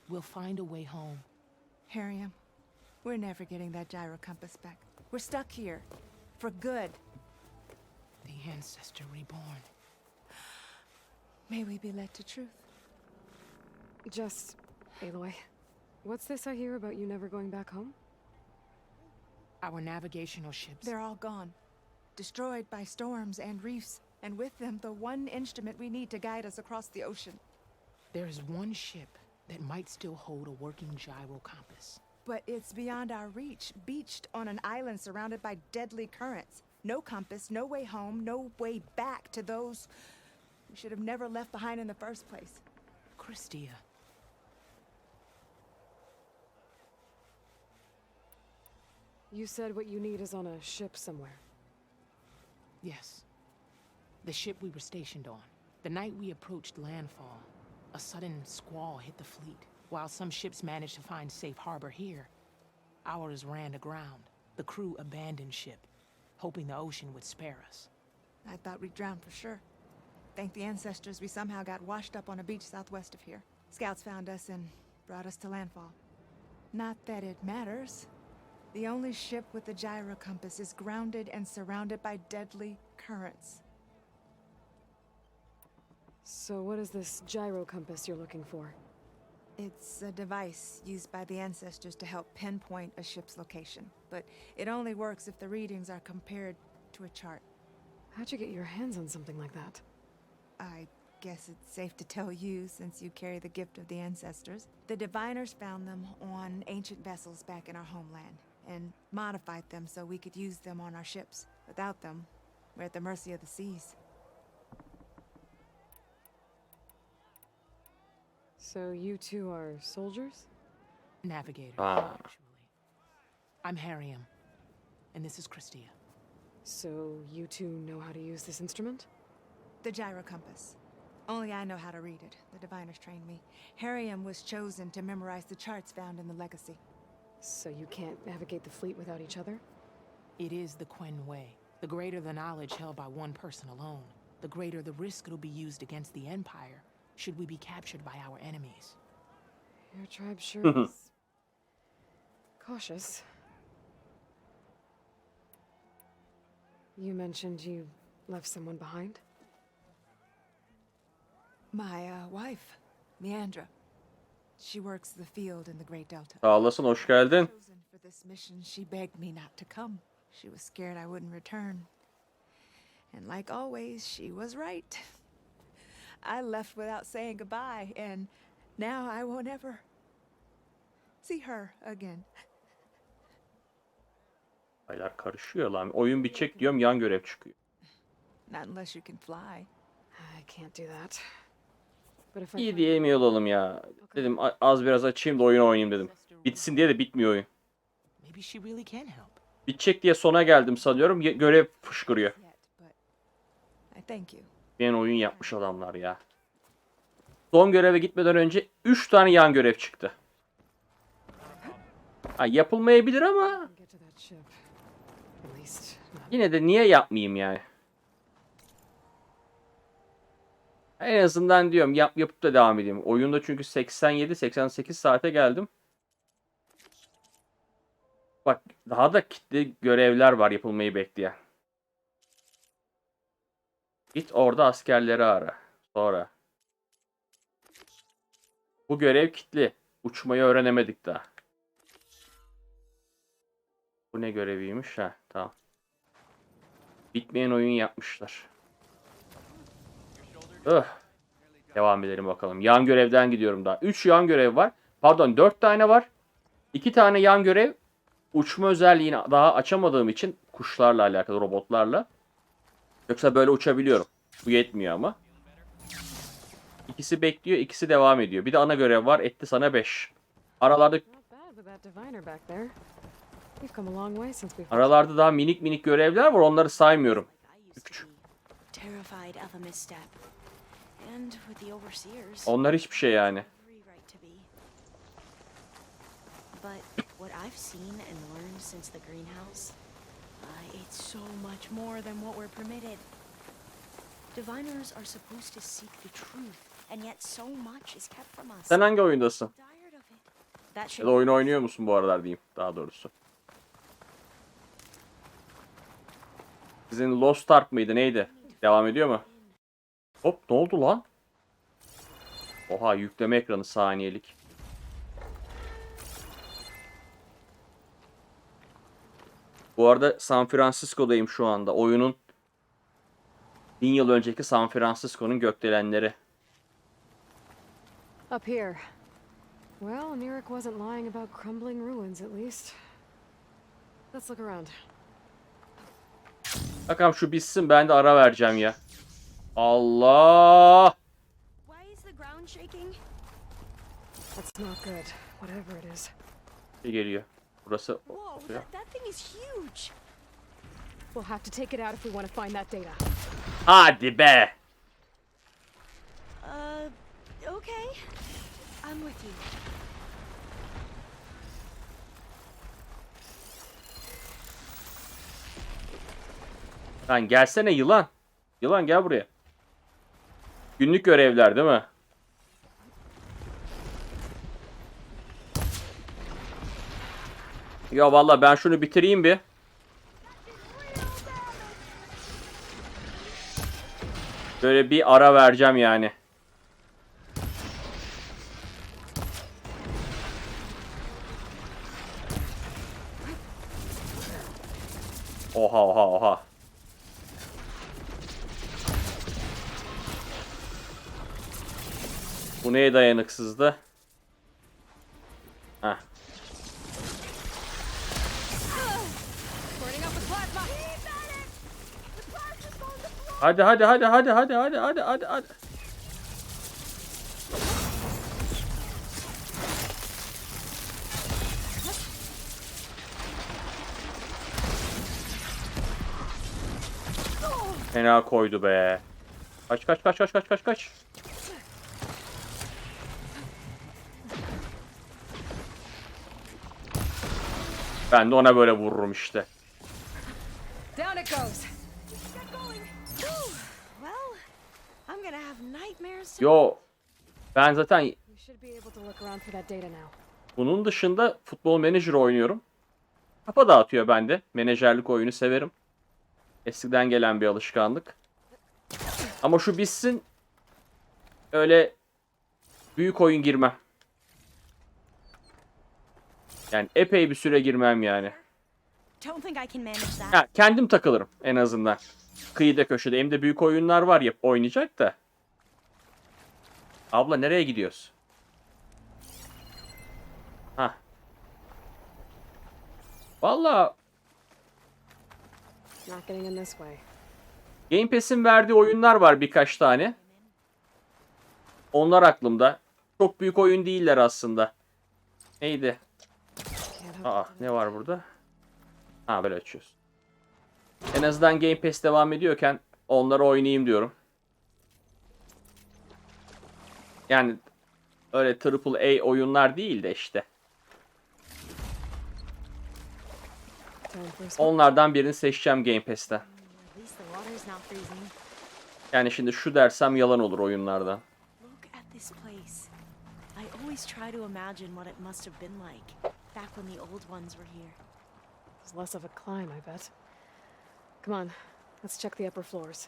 we'll find a way home. Harriam, we're never getting that gyro compass back. We're stuck here. For good. The ancestor reborn. May we be led to truth. Just, Aloy, what's this I hear about you never going back home? Our navigational ships. They're all gone. Destroyed by storms and reefs, and with them the one instrument we need to guide us across the ocean. There is one ship that might still hold a working gyro compass. But it's beyond our reach, beached on an island surrounded by deadly currents. No compass, no way home, no way back to those we should have never left behind in the first place. Christia. You said what you need is on a ship somewhere. Yes. The ship we were stationed on. The night we approached landfall, a sudden squall hit the fleet. While some ships managed to find safe harbor here, ours ran aground. The crew abandoned ship, hoping the ocean would spare us. I thought we'd drown for sure. Thank the ancestors we somehow got washed up on a beach southwest of here. Scouts found us and brought us to landfall. Not that it matters. The only ship with the gyro compass is grounded and surrounded by deadly currents. So what is this gyro compass you're looking for? It's a device used by the ancestors to help pinpoint a ship's location, but it only works if the readings are compared to a chart. How'd you get your hands on something like that? I guess it's safe to tell you since you carry the gift of the ancestors. The diviners found them on ancient vessels back in our homeland and modified them so we could use them on our ships. Without them, we're at the mercy of the seas. So you two are soldiers? Navigators, Ah. actually. I'm Harriam. and this is Christia. So, you two know how to use this instrument? The gyro compass. Only I know how to read it. The diviners trained me. Harriam was chosen to memorize the charts found in the legacy. So you can't navigate the fleet without each other? It is the Quen way. The greater the knowledge held by one person alone, the greater the risk it'll be used against the Empire, should we be captured by our enemies. Your tribe sure is cautious. You mentioned you left someone behind? My wife, Meandra. She works the field in the Great Delta. Sağ olasın, hoş geldin. Chosen for this mission, she begged me not to come. She was scared I wouldn't return. And like always, she was right. I left without saying goodbye, and now I won't ever see her again. Aylar karışıyor lan. Oyun bitecek diyorum, yan görev çıkıyor. Not unless you can fly. I can't do that. But if I İyi find- diye emin olalım ya. Dedim az biraz açayım da oyun oynayayım dedim. Bitsin diye de bitmiyor oyun. Maybe she really can help. Bitecek diye sona geldim sanıyorum. Görev fışkırıyor. Yet, but I thank you. Ben oyun yapmış adamlar ya. Son göreve gitmeden önce 3 tane yan görev çıktı. Ha, yapılmayabilir ama Get to that ship. At least not. yine de niye yapmayayım yani? En azından diyorum yapıp da devam edeyim. Oyunda çünkü 87-88 saate geldim. Bak daha da kitli görevler var yapılmayı bekleyen. Git orada askerleri ara. Sonra. Bu görev kitli. Uçmayı öğrenemedik daha. Bu ne göreviymiş ha? Tamam. Bitmeyen oyun yapmışlar. Devam edelim bakalım. Yan görevden gidiyorum daha. 3 yan görev var. Pardon 4 tane var. 2 tane yan görev. Uçma özelliğini daha açamadığım için kuşlarla alakalı, robotlarla. Yoksa böyle uçabiliyorum. Bu yetmiyor ama. İkisi bekliyor, ikisi devam ediyor. Bir de ana görev var. Etti sana 5. Aralarda Not bad with that diviner back there. We've come a long way since we first... aralarda daha minik minik görevler var. Onları saymıyorum. I used to be terrified of a misstep. And with the overseers, Onlar hiçbir şey yani. every right to be. But what I've seen and learned since the greenhouse, it's so much more than what we're permitted. Diviners are supposed to seek the truth, and yet so much is kept from us. Sen hangi oyundasın? Tired of it. That Ya should da oyun oynuyor musun bu aralar diyeyim daha doğrusu. Sizin Lost Ark mıydı neydi? Devam ediyor mu? Hop ne oldu lan? Oha yükleme ekranı saniyelik. Bu arada San Francisco'dayım şu anda. Oyunun 1000 yıl önceki San Francisco'nun gökdelenleri. Up here. Well, Nirik wasn't lying about crumbling ruins, at least. Let's look around. Bakalım şu bitsin ben de ara vereceğim ya. Allah! Why is the ground shaking? That's not good, whatever it is. Ne geliyor? Burası... Whoa, that thing is huge. We'll have to take it out if we want to find that data. Hadi be! Okay. I'm with you. Lan gelsene yılan. Yılan gel buraya. Günlük görevler değil mi? Ya vallahi ben şunu bitireyim bir. Böyle bir ara vereceğim yani. Oha oha oha. Bu neye dayanıksızdı? Heh. Burning up with plasma! Hadi hadi hadi hadi hadi hadi hadi hadi hadi. Fena koydu be. Kaç kaç kaç kaç kaç kaç kaç. Ben de ona böyle vururum işte. Down it goes. Get going. Whew. Well, I'm gonna have nightmares. Yo, ben zaten We should be able to look around for that data now. bunun dışında futbol menajer oynuyorum. Kafa dağıtıyor bende. Menajerlik oyunu severim. Eskiden gelen bir alışkanlık. Ama şu bitsin. Öyle büyük oyun girmem. Yani epey bir süre girmem yani. Don't think I can manage that. Ha, kendim takılırım en azından. Kıyıda köşede. Hem de büyük oyunlar var ya oynayacak da. Abla nereye gidiyoruz? Ha. Vallahi Not getting in this way. Game Pass'in verdiği oyunlar var birkaç tane. Onlar aklımda. Çok büyük oyun değiller aslında. Neydi? Aa, ne var burada? Ha, böyle açıyoruz. En azından Game Pass devam ediyorken onları oynayayım diyorum. Yani öyle AAA oyunlar değil de işte. Onlardan birini seçeceğim Game Pass'ten. At least the water's not freezing. Yani şimdi şu dersem yalan olur oyunlardan. Look at this place. I always try to imagine what it must have been like back when the old ones were here. It's less of a climb, I bet. Come on, let's check the upper floors.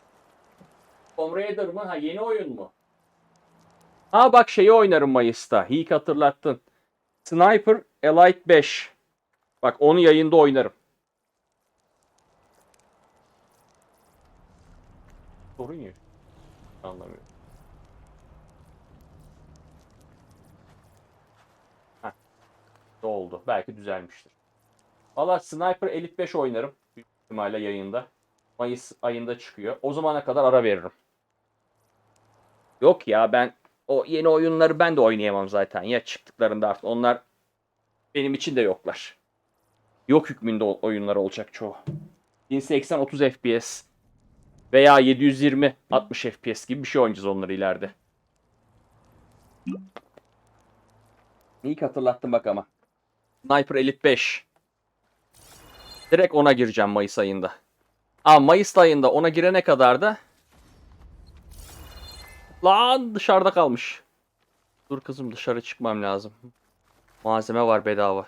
Tomb Raider mı? Ha, yeni oyun mu? Ha bak, şeyi oynarım Mayıs'ta. İyi ki hatırlattın. Sniper Elite 5. Bak onu yayında oynarım. Sorun yok. Anlamıyorum. Heh. Oldu. Belki düzelmiştir. Valla Sniper Elite 5 oynarım. Büyük ihtimalle yayında. Mayıs ayında çıkıyor. O zamana kadar ara veririm. Yok ya, ben o yeni oyunları ben de oynayamam zaten. Ya çıktıklarında artık onlar benim için de yoklar. Yok hükmünde oyunlar olacak çoğu. 1080 30 FPS veya 720 60 FPS gibi bir şey oynayacağız onları ileride. İyi ki hatırlattın bak ama. Sniper Elite 5. Direkt ona gireceğim Mayıs ayında. Ama Mayıs ayında ona girene kadar da lan dışarıda kalmış. Dur kızım, dışarı çıkmam lazım. Malzeme var bedava.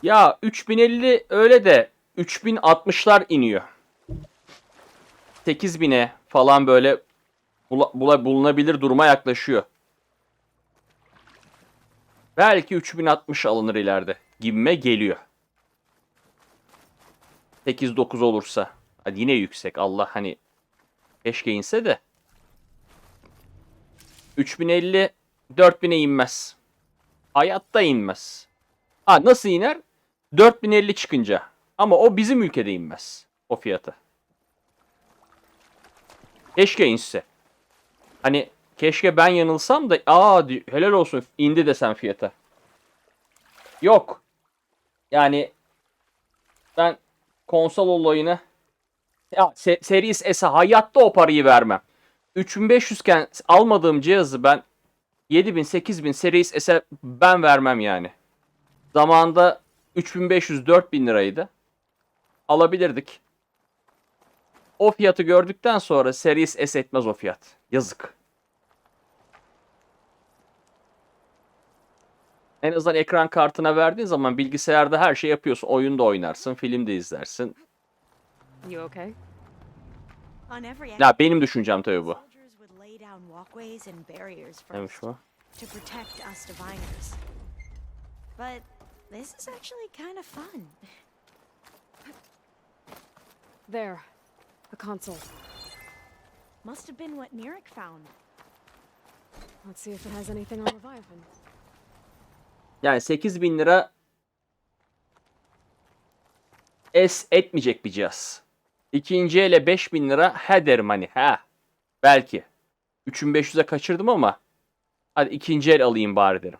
Ya 3050 öyle de 3060'lar iniyor. 8000'e falan böyle bulunabilir duruma yaklaşıyor. Belki 3060 alınır ileride gibime geliyor. 8-9 olursa. Hadi yine yüksek. Allah hani keşke inse de. 3050 4000'e inmez. Hayatta inmez. Ha, nasıl iner? 4050 çıkınca. Ama o bizim ülkede inmez. O fiyatı. Keşke inse. Hani keşke ben yanılsam da helal olsun indi desem fiyata. Yok. Yani ben konsol olayını ya Series S'e hayatta o parayı vermem. 3500 iken almadığım cihazı ben 7000 8000 Series S'e ben vermem yani. Zamanında 3500-4000 liraydı. Alabilirdik. O fiyatı gördükten sonra Series S etmez o fiyat. Yazık. En azından ekran kartına verdiğin zaman bilgisayarda her şey yapıyorsun. Oyun da oynarsın, film de izlersin. You okay? On every Ya benim düşüncem tabii bu. soldiers would lay down walkways and barriers Neymiş first bu? to protect us diviners. But this is actually kind of fun. There. A console. Must have been what Nirik found. Let's see if it has anything on Leviathan. Yani 8000 lira es etmeyecek bir cihaz. İkinci ele 5000 lira he derim hani. Ha. Belki. 3500'e kaçırdım ama hadi ikinci el alayım bari derim.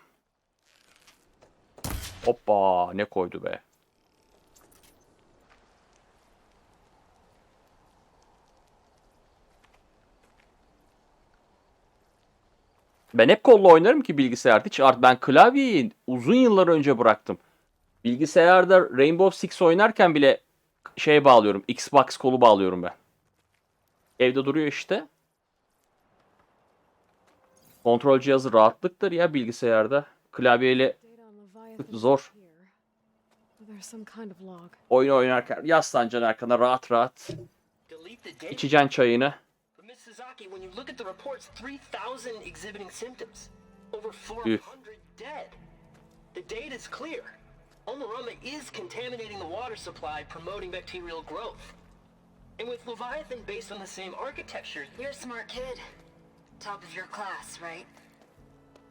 Hoppa ne koydu be. Ben hep kolla oynarım ki bilgisayarda. Hiç ben klavyeyi uzun yıllar önce bıraktım. Bilgisayarda Rainbow Six oynarken bile şey bağlıyorum. Xbox kolu bağlıyorum ben. Evde duruyor işte. Kontrol cihazı rahatlıktır ya bilgisayarda. Klavyeyle zor. Oyun oynarken yaslanacaksın arkana rahat rahat. İçeceksin çayını. When you look at the reports, 3,000 exhibiting symptoms. Over 400 dead. The data is clear. Omarama is contaminating the water supply, promoting bacterial growth. And with Leviathan based on the same architecture... You're a smart kid. Top of your class, right?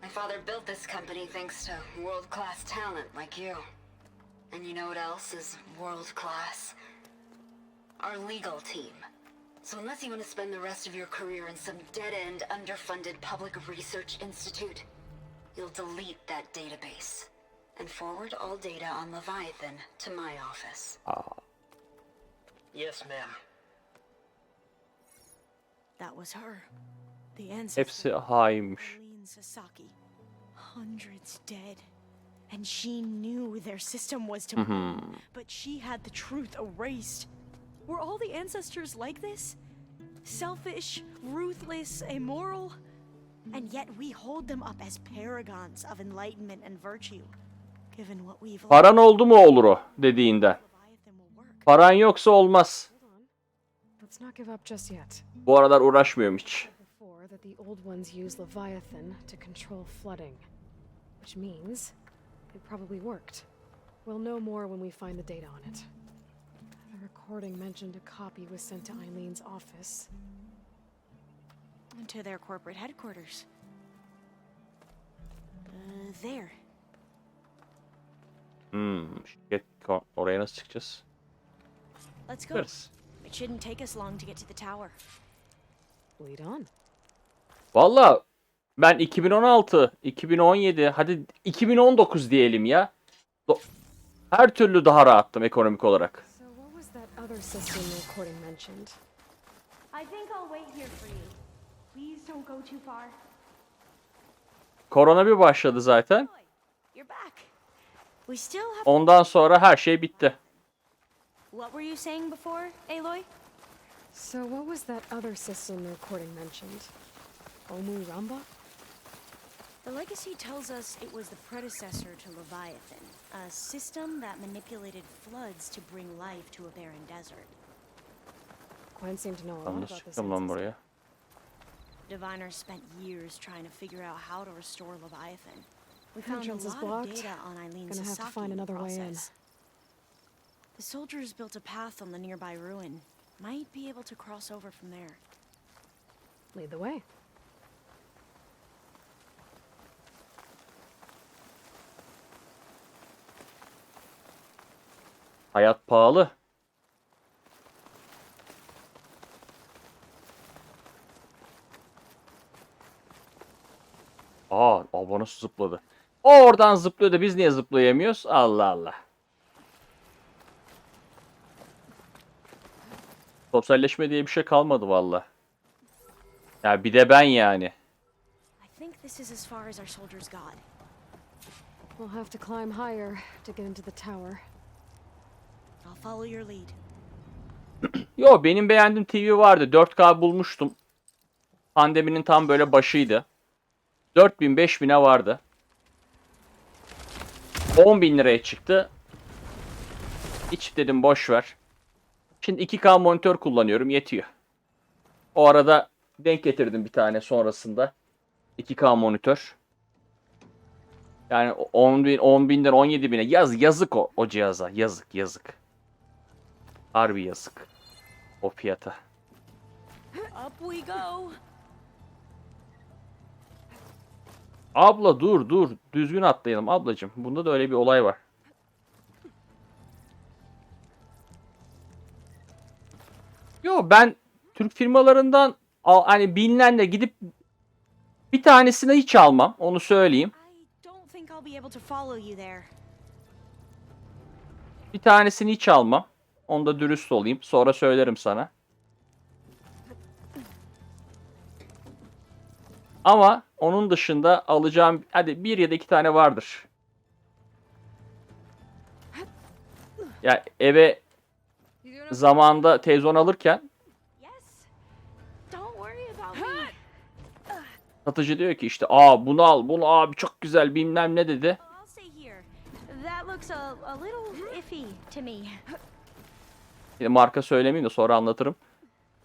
My father built this company thanks to world-class talent like you. And you know what else is world-class? Our legal team. So unless you want to spend the rest of your career in some dead-end, underfunded public research institute, you'll delete that database and forward all data on Leviathan to my office. Yes, ma'am. That was her. The ancestor. Hepsi hainmiş. Sasaki. Hundreds dead. And she knew their system was to blame, but she had the truth erased. Were all the ancestors like this? Selfish, ruthless, immoral? And yet we hold them up as paragons of enlightenment and virtue. Given what we've Paran oldu mu olur o dediğinden. Paran yoksa olmaz. Let's not give up just yet. Bu aralar uğraşmıyorum hiç. Before that the old ones use Leviathan to control flooding, which means it probably worked. We'll know more when we find the data on it. The recording mentioned a copy was sent to Eileen's office. To their corporate headquarters. There. Şirket oraya nasıl çıkacağız? Let's go. Çıkarız. It shouldn't take us long to get to the tower. Lead on. Valla ben 2016, 2017, hadi 2019 diyelim ya. Her türlü daha rahattım ekonomik olarak. So what was that other system recording mentioned? I think I'll wait here for you. Please don't go too far. Korona bir başladı zaten. You're back. We still have. Ondan sonra her şey bitti. What were you saying before, Aloy? So what was that other system recording mentioned? Omuramba? The legacy tells us it was the predecessor to Leviathan, a system that manipulated floods to bring life to a barren desert. Quinn seemed to know a Ben lot nasıl about this. çıktım lan buraya? Diviner spent years trying to figure out how to restore Leviathan. We found a Entrance is lot of blocked. data on Eileen's Gonna have to Sasaki find in the another way in. process. The soldiers built a path on the nearby ruin. Might be able to cross over from there. Lead the way. Hayat pahalı. Abla nasıl zıpladı? O oradan zıplıyor da biz niye zıplayamıyoruz? Allah Allah. Sosyalleşme diye bir şey kalmadı valla. Ya bir de ben yani. I think this is as far as our soldiers got. We'll have to climb higher to get into the tower. I'll follow your lead. Yo benim beğendiğim TV vardı. 4K bulmuştum. Pandeminin tam böyle başıydı. 4000 5000'e vardı. 10.000 liraya çıktı. Hiç dedim boş ver. Şimdi 2K monitör kullanıyorum yetiyor. O arada denk getirdim bir tane sonrasında. 2K monitör. Yani 10.000'den 17.000'e yazık o cihaza. Yazık. Harbi yazık. O fiyata. Up we go. Abla dur. Düzgün atlayalım ablacığım. Bunda da öyle bir olay var. Yo ben Türk firmalarından hani bilinenle gidip bir tanesini hiç almam. Onu söyleyeyim. I don't think I'll be able to follow you there. Bir tanesini hiç almam. Onda dürüst olayım. Sonra söylerim sana. Ama onun dışında alacağım hadi bir ya da iki tane vardır. Ya eve zamanında televizyon alırken satıcı diyor ki işte bunu al bunu abi çok güzel bilmem ne dedi. That looks a little iffy to me. Yine marka söylemeyeyim de sonra anlatırım.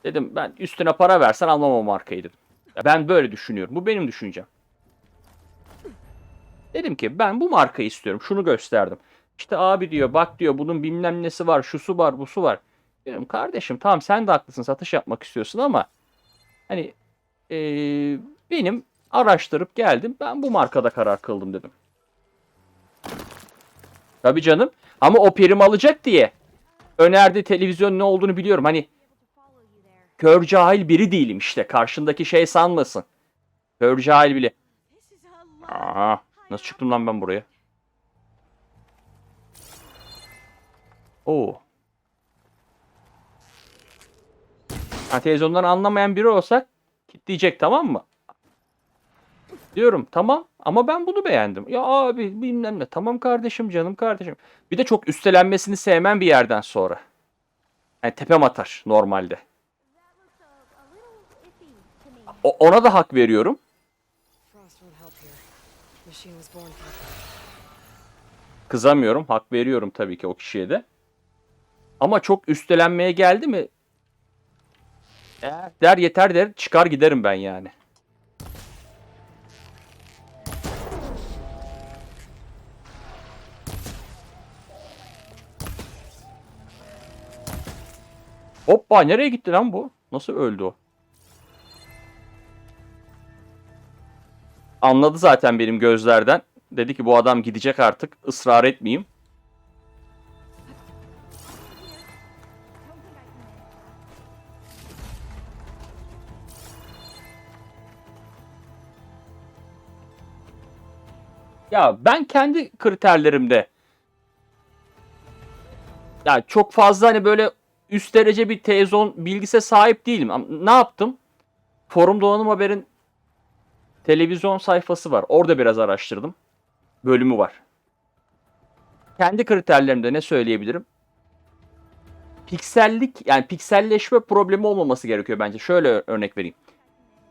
Dedim ben üstüne para versen almam o markayı dedim. Ya ben böyle düşünüyorum. Bu benim düşüncem. Dedim ki ben bu markayı istiyorum. Şunu gösterdim. İşte abi diyor bak diyor bunun bilmem nesi var. Şusu var busu var. Diyorum kardeşim tamam sen de haklısın satış yapmak istiyorsun ama hani benim araştırıp geldim. Ben bu markada karar kıldım dedim. Tabii canım. Ama o prim alacak diye önerdiği televizyon ne olduğunu biliyorum. Hani kör cahil biri değilim işte. Karşındaki şey sanmasın. Kör cahil bile. Aha, nasıl çıktım lan ben buraya? Oo. Ha, televizyondan anlamayan biri olsak kitleyecek tamam mı? Diyorum tamam ama ben bunu beğendim. Ya abi bilmem ne. Tamam kardeşim canım kardeşim. Bir de çok üstelenmesini sevmem bir yerden sonra. Yani tepem atar normalde. Ona da hak veriyorum. Kızamıyorum. Hak veriyorum tabii ki o kişiye de. Ama çok üstelenmeye geldi mi? Der yeter der çıkar giderim ben yani. Hoppa nereye gitti lan bu? Nasıl öldü o? Anladı zaten benim gözlerden. Dedi ki bu adam gidecek artık. Israr etmeyeyim. Ya ben kendi kriterlerimde ya çok fazla hani böyle üst derece bir televizyon bilgisine sahip değilim. Ama ne yaptım? Forum Donanım Haber'in televizyon sayfası var. Orada biraz araştırdım. Bölümü var. Kendi kriterlerimde ne söyleyebilirim? Piksellik yani pikselleşme problemi olmaması gerekiyor bence. Şöyle örnek vereyim.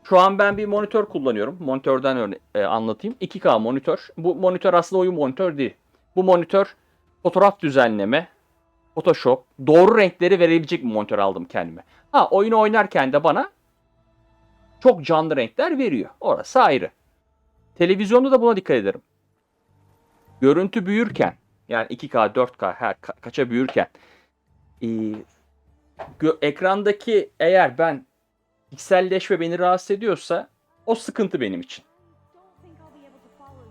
Şu an ben bir monitör kullanıyorum. Monitörden anlatayım. 2K monitör. Bu monitör aslında oyun monitör değil. Bu monitör fotoğraf düzenleme, Photoshop, doğru renkleri verebilecek bir monitör aldım kendime. Ha oyunu oynarken de bana çok canlı renkler veriyor. Orası ayrı. Televizyonda da buna dikkat ederim. Görüntü büyürken yani 2K, 4K her kaça büyürken ekrandaki eğer ben pikselleşme beni rahatsız ediyorsa o sıkıntı benim için.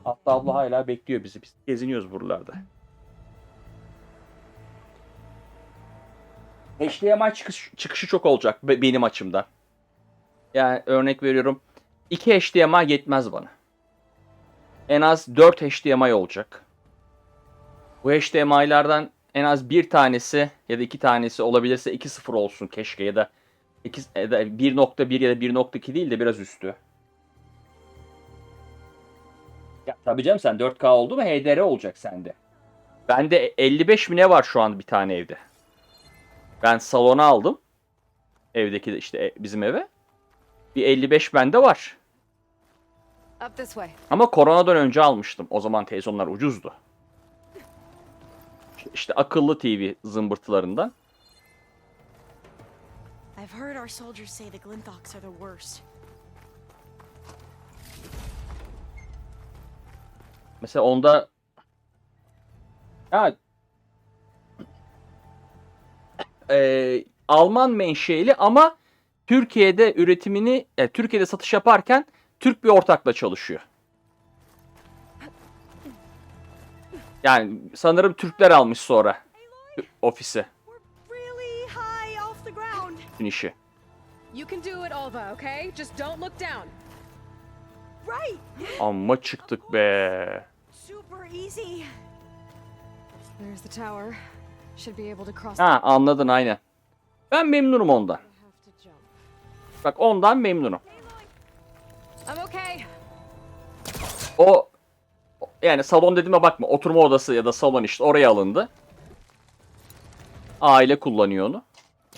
Hatta abla hala bekliyor bizi. Biz geziniyoruz buralarda. HDMI çıkışı çok olacak benim açımdan. Yani örnek veriyorum. 2 HDMI yetmez bana. En az 4 HDMI olacak. Bu HDMI'lardan en az bir tanesi ya da iki tanesi olabilirse 2.0 olsun keşke ya da 1.1 ya da 1.2 değil de biraz üstü. Ya tabii canım sen 4K oldu mu HDR olacak sende. Bende 55 mi ne var şu an bir tane evde. Ben salona aldım. Evdeki de işte bizim eve. Bir 55 bende var. Ama koronadan önce almıştım. O zaman televizyonlar ucuzdu. İşte akıllı TV zımbırtılarından. I've heard our soldiers say the Glinthawks are the worst. Mesela onda ya Alman menşeli ama Türkiye'de üretimini Türkiye'de satış yaparken Türk bir ortakla çalışıyor. Yani sanırım Türkler almış sonra ofise. İşi. You can do it, Alva, okay? Just don't look down. Right. Amma çıktık be. Super easy. There's the tower. Should be able to cross. Ha, anladın aynen. Ben memnunum ondan. Have to jump. Bak ondan memnunum. I'm okay. O yani salon dediğime bakma. Oturma odası ya da salon işte oraya alındı. Aile kullanıyor onu.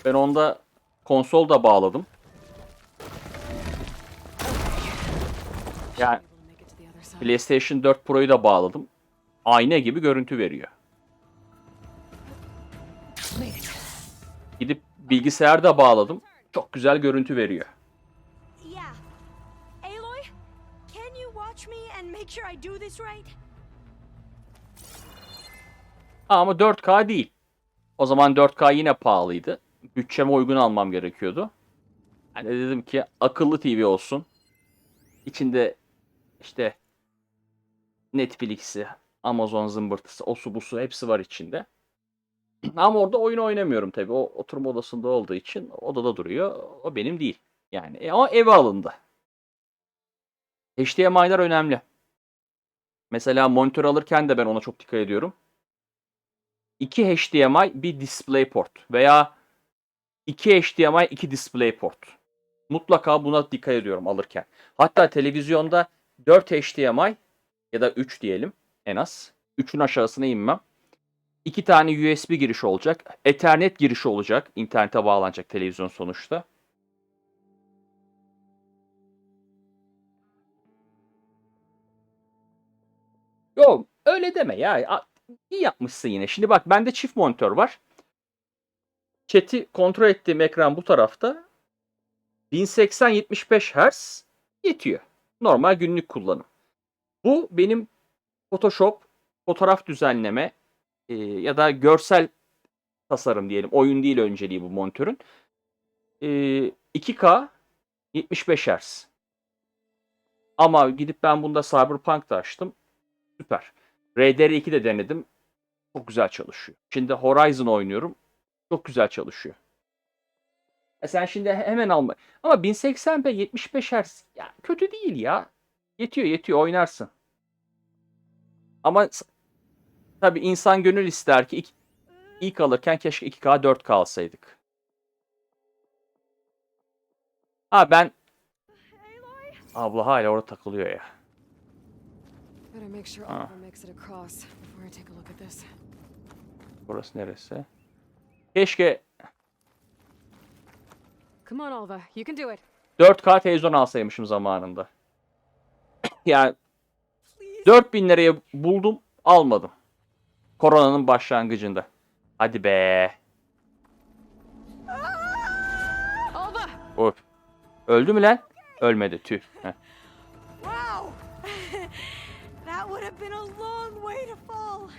Ben onda konsol da bağladım. Yani Able to make it to the other side. PlayStation 4 Pro'yu da bağladım. Ayna gibi görüntü veriyor. Gidip bilgisayar da bağladım. Çok güzel görüntü veriyor. Yeah. Aloy, can you watch me and make sure I do this right? Ama 4K değil. O zaman 4K yine pahalıydı. Bütçeme uygun almam gerekiyordu. Hani dedim ki akıllı TV olsun. İçinde işte Netflix'i, Amazon zımbırtısı, osu busu hepsi var içinde. Ama orada oyun oynamıyorum tabii. O oturma odasında olduğu için odada duruyor. O benim değil. Yani ama eve alındı. HDMI'lar önemli. Mesela monitör alırken de ben ona çok dikkat ediyorum. 2 HDMI, bir DisplayPort veya 2 HDMI, 2 DisplayPort. Mutlaka buna dikkat ediyorum alırken. Hatta televizyonda 4 HDMI ya da 3 diyelim en az. 3'ün aşağısına inmem. 2 tane USB girişi olacak. Ethernet girişi olacak. İnternete bağlanacak televizyon sonuçta. Yok öyle deme ya. İyi yapmışsın yine. Şimdi bak bende çift monitör var. Chat'i kontrol ettiğim ekran bu tarafta. 1080-75 Hz yetiyor. Normal günlük kullanım. Bu benim Photoshop, fotoğraf düzenleme ya da görsel tasarım diyelim. Oyun değil önceliği bu monitörün. 2K 75 Hz. Ama gidip ben bunda Cyberpunk da açtım. Süper. RDR2 de denedim. Çok güzel çalışıyor. Şimdi Horizon oynuyorum. Çok güzel çalışıyor. Sen şimdi hemen alma. Ama 1080p 75 Hz ya kötü değil ya. Yetiyor oynarsın. Ama tabii insan gönül ister ki ilk alırken keşke 2K 4K alsaydık. Ha ben abla hala orada takılıyor ya. Better make sure Oliver makes it across before I take a look at this. Burası neresi? Keşke Come on, Oliver. You can do it. 4K televizyon alsaymışım zamanında. Yani 4000 liraya buldum, almadım. Koronanın başlangıcında. Hadi be. Oliver! Of. Öldü mü lan? Ölmedi. Tüh. Heh. Wow! That would have been a long way to fall.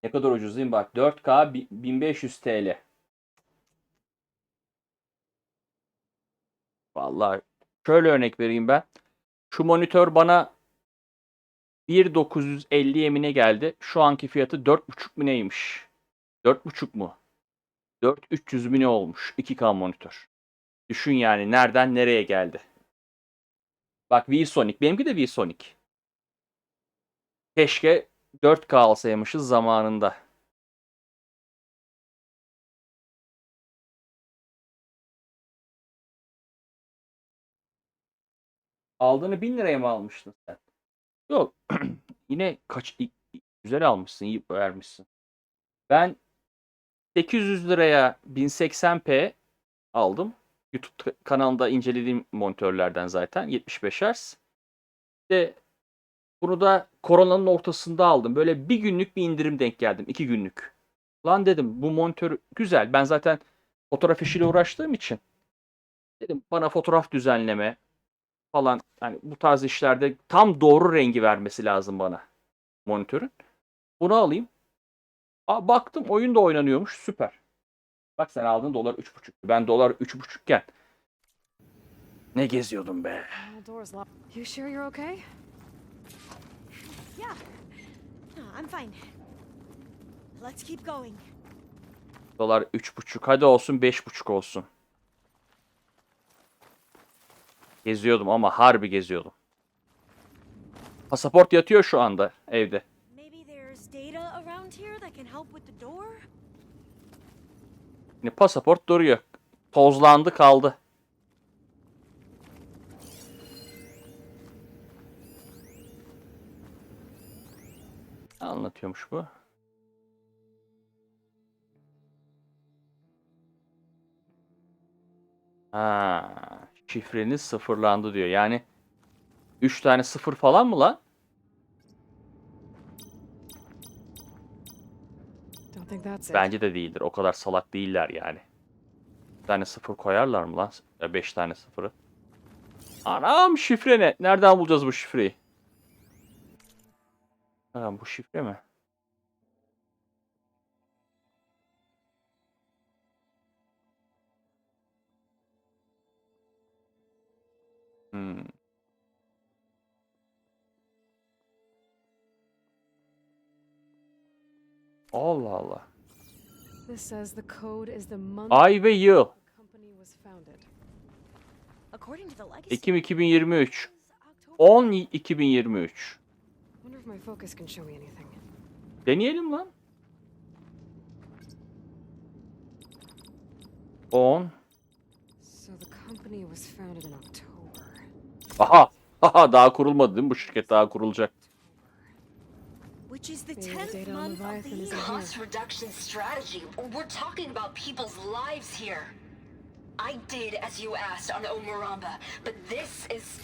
Ne kadar ucuz değil mi? Bak 4K 1500 TL. Vallahi şöyle örnek vereyim ben. Şu monitör bana 1.950 yemine geldi. Şu anki fiyatı 4.5 mu neymiş? 4.5 mu? 4.300 mi ne olmuş? 2K monitör. Düşün yani nereden nereye geldi. Bak VSonic. Benimki de VSonic. Keşke 4K alsaymışız zamanında. Aldığını 1000 liraya mı almıştın sen? Yok. Yine güzel almışsın, iyi vermişsin. Ben 800 liraya 1080p aldım. YouTube kanalında incelediğim monitörlerden zaten 75 Hz. İşte bunu da koronanın ortasında aldım. Böyle bir günlük bir indirim denk geldim. 2 günlük. Lan dedim bu monitör güzel. Ben zaten fotoğraf işiyle uğraştığım için dedim bana fotoğraf düzenleme falan hani bu tarz işlerde tam doğru rengi vermesi lazım bana monitörün. Bunu alayım. Baktım oyun da oynanıyormuş. Süper. Bak sen aldın dolar 3.5. Ben dolar 3.5 iken ne geziyordum be. All doors locked. You sure you're okay? Yeah. No, I'm fine. Let's keep going. Dolar 3.5. Hadi olsun 5.5 olsun. Geziyordum ama harbi geziyordum. Pasaport yatıyor şu anda evde. Maybe there's data around here that can help with the door? Yine pasaport duruyor. Tozlandı kaldı. Ne anlatıyormuş bu? Ha, şifreniz sıfırlandı diyor. Yani 3 tane sıfır falan mı lan? Don't think that's it. Bence de değildir. O kadar salak değiller yani. Bir tane sıfır koyarlar mı lan? Ya 5 tane sıfırı. Anam, şifre ne? Nereden bulacağız bu şifreyi? Ha, bu şifre mi? Hmm. Allah Allah. This says the code is the month Ay ve yıl. the company was founded. According to the legacy, Ekim 2023. 10 2023. Wonder if my focus can show me anything. Deneyelim lan. 10. So the company was founded in October. Aha. Aha, daha kurulmadı değil mi? Bu şirket daha kurulacak. which is the Maybe the 10th data on month of the Leviathan year. isn't here. Cost reduction strategy. We're talking about people's lives here. I did as you asked on Omaramba, but this is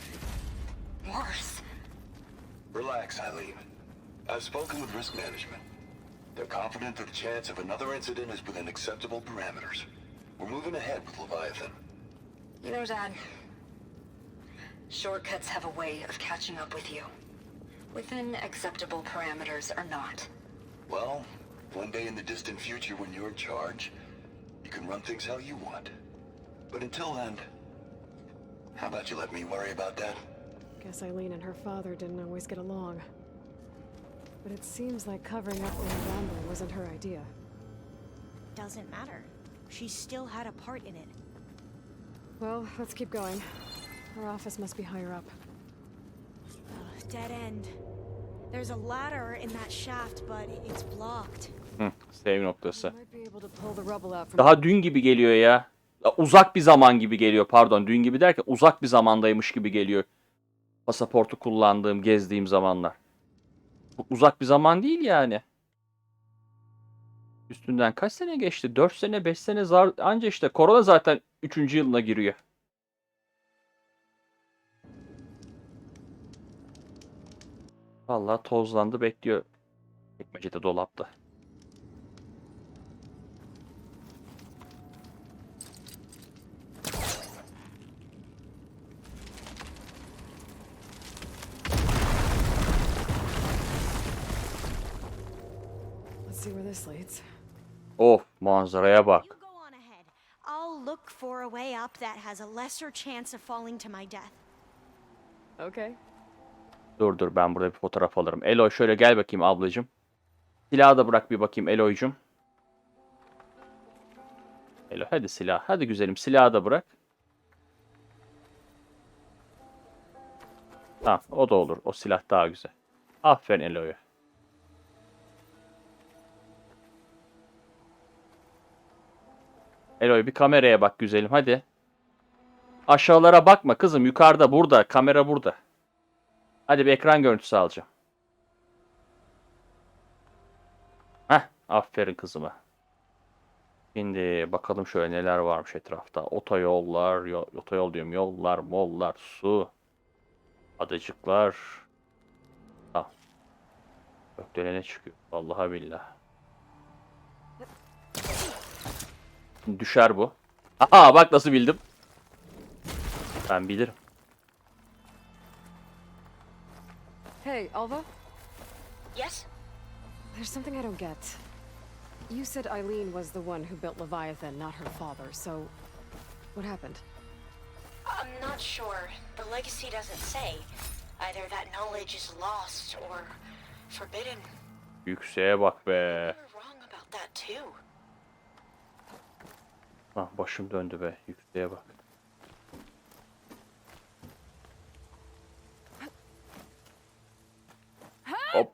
worse. Relax, Eileen. I've spoken with risk management. They're confident that the chance of another incident is within acceptable parameters. We're moving ahead with Leviathan. You know, Dad, shortcuts have a way of catching up with you. Within acceptable parameters or not. Well, one day in the distant future when you're in charge, you can run things how you want. But until then, how about you let me worry about that? Guess Eileen and her father didn't always get along. But it seems like covering up Omaramba wasn't her idea. Doesn't matter. She still had a part in it. Well, let's keep going. Her office must be higher up. Dead end. There's a ladder in that shaft, but it's blocked. Save noktası. Might be able to pull the rubble out from. Daha dün gibi geliyor ya. Uzak bir zaman gibi geliyor, pardon. Dün gibi derken uzak bir zamandaymış gibi geliyor. Pasaportu kullandığım, gezdiğim zamanlar. Bu uzak bir zaman değil yani. Üstünden kaç sene geçti? 4 sene, 5 sene anca işte. Korona zaten 3. yılına giriyor. Vallahi tozlandı, bekliyor. Çekmecede, dolapta. Let's see where this leads. Of, manzaraya bak. You go on ahead. I'll look for a way up that has a lesser chance of falling to my death. Okay. Dur ben burada bir fotoğraf alırım. Eloy şöyle gel bakayım ablacığım. Silahı da bırak bir bakayım Eloy'cum. Eloy hadi silah. Hadi güzelim, silahı da bırak. Tamam, o da olur. O silah daha güzel. Aferin Eloy'a. Eloy bir kameraya bak güzelim hadi. Aşağılara bakma kızım, yukarıda, burada. Kamera burada. Hadi bir ekran görüntüsü alacağım. Heh, aferin kızıma. Şimdi bakalım şöyle neler varmış etrafta. Otoyollar, otoyol diyorum, yollar, mollar, su, adacıklar. Tamam. Gökdelene çıkıyor. Vallahi billah. Düşer bu. Aha bak nasıl bildim. Ben bilirim. Hey, Alva? Yes? There's something I don't get. You said Eileen was the one who built Leviathan, not her father, so what happened? I'm not sure. The legacy doesn't say. Either that knowledge is lost or forbidden. Yükseğe bak be. You're wrong about that too. Ah, başım döndü be. Yükseğe bak.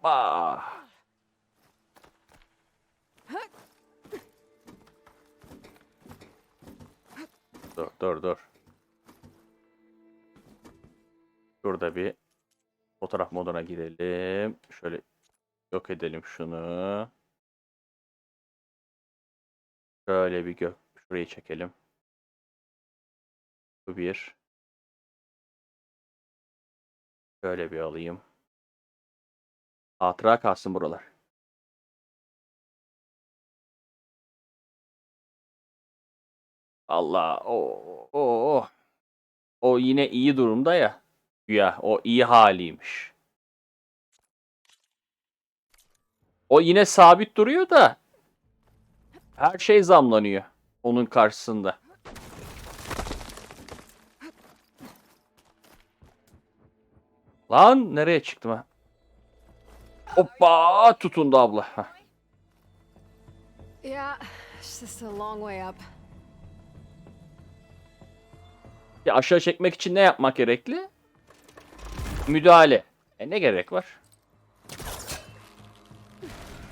Hoppa. Dur. Şurada bir fotoğraf moduna girelim. Şöyle yok edelim şunu. Şöyle bir şurayı çekelim. Bu bir. Şöyle bir alayım. Hatıra kalsın buralar. Allah. O yine iyi durumda ya. Ya o iyi haliymiş. O yine sabit duruyor da her şey zamlanıyor onun karşısında. Lan nereye çıktım ha? Hoppa tutundu abla. Heh. Yeah, it's just a long way up. Ya aşağı çekmek için ne yapmak gerekli? Müdahale. Ne gerek var?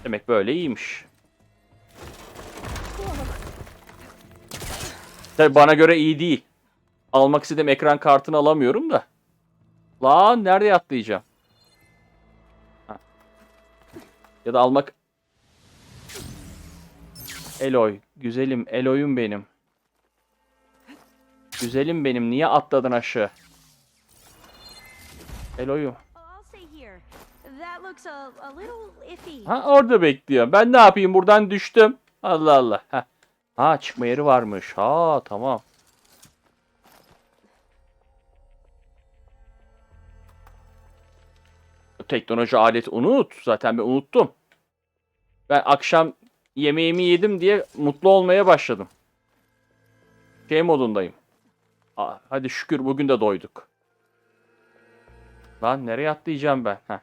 Demek böyle iyiymiş. Tabii bana göre iyi değil. Almak istediğim ekran kartını alamıyorum da. Lan nereye atlayacağım? Ha. Ya da almak... Eloy. Güzelim. Eloy'um benim. Güzelim benim. Niye atladın aşağı? Eloy'um. Ha orada bekliyorum. Ben ne yapayım? Buradan düştüm. Allah Allah. Ha çıkma yeri varmış. Ha tamam. Teknoloji aleti unut. Zaten ben unuttum. Ben akşam yemeğimi yedim diye mutlu olmaya başladım. Şey modundayım. Hadi şükür bugün de doyduk. Lan nereye atlayacağım ben? Heh.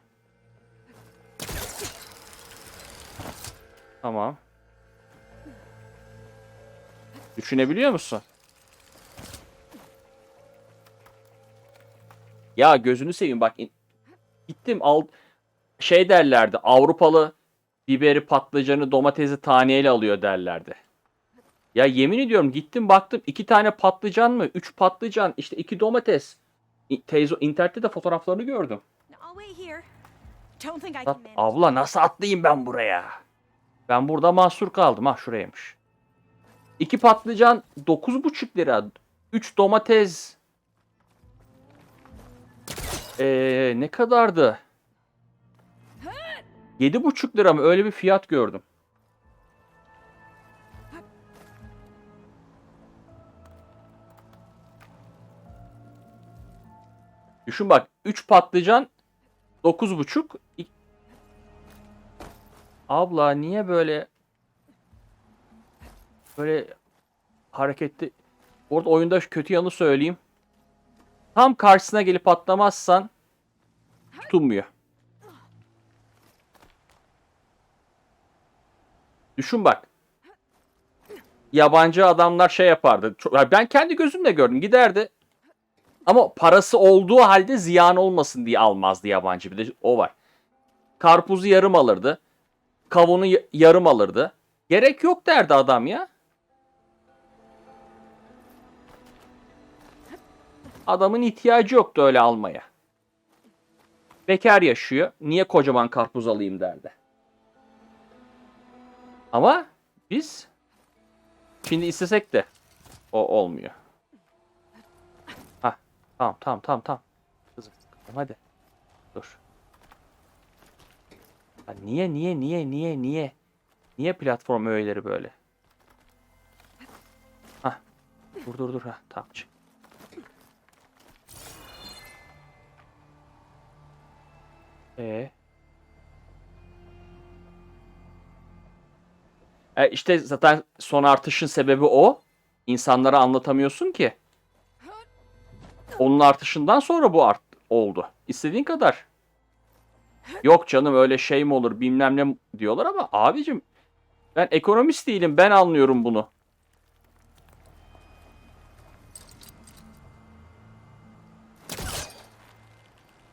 Tamam. Düşünebiliyor musun? Ya gözünü seveyim bak. Gittim şey derlerdi. Avrupalı biberi, patlıcanı, domatesi taneyle alıyor derlerdi. Ya yemin ediyorum gittim baktım 2 tane patlıcan mı? 3 patlıcan, işte 2 domates. İnternette de fotoğraflarını gördüm. Abla nasıl atlayayım ben buraya? Ben burada mahsur kaldım. Ha şuraymış. 2 patlıcan 9,5 lira. 3 domates. Ne kadardı? 7,5 lira mı? Öyle bir fiyat gördüm. Düşün bak. 3 patlıcan 9,5. Abla niye böyle hareketli? Orada oyunda kötü yanı söyleyeyim. Tam karşısına gelip atlamazsan tutunmuyor. Düşün bak. Yabancı adamlar şey yapardı. Ben kendi gözümle gördüm. Giderdi. Ama parası olduğu halde ziyan olmasın diye almazdı yabancı. Bir de o var. Karpuzu yarım alırdı. Kavunu yarım alırdı. Gerek yok derdi adam ya. Adamın ihtiyacı yoktu öyle almaya. Bekar yaşıyor. Niye kocaman karpuz alayım derdi. Ama biz şimdi istesek de o olmuyor. Tamam. Kızım hadi. Dur. Ha, niye? Niye platform öğeleri böyle? Dur. Tamam çık. İşte zaten son artışın sebebi o. İnsanlara anlatamıyorsun ki. Onun artışından sonra bu oldu. İstediğin kadar. Yok canım öyle şey mi olur bilmem ne diyorlar ama abicim ben ekonomist değilim. Ben anlıyorum bunu.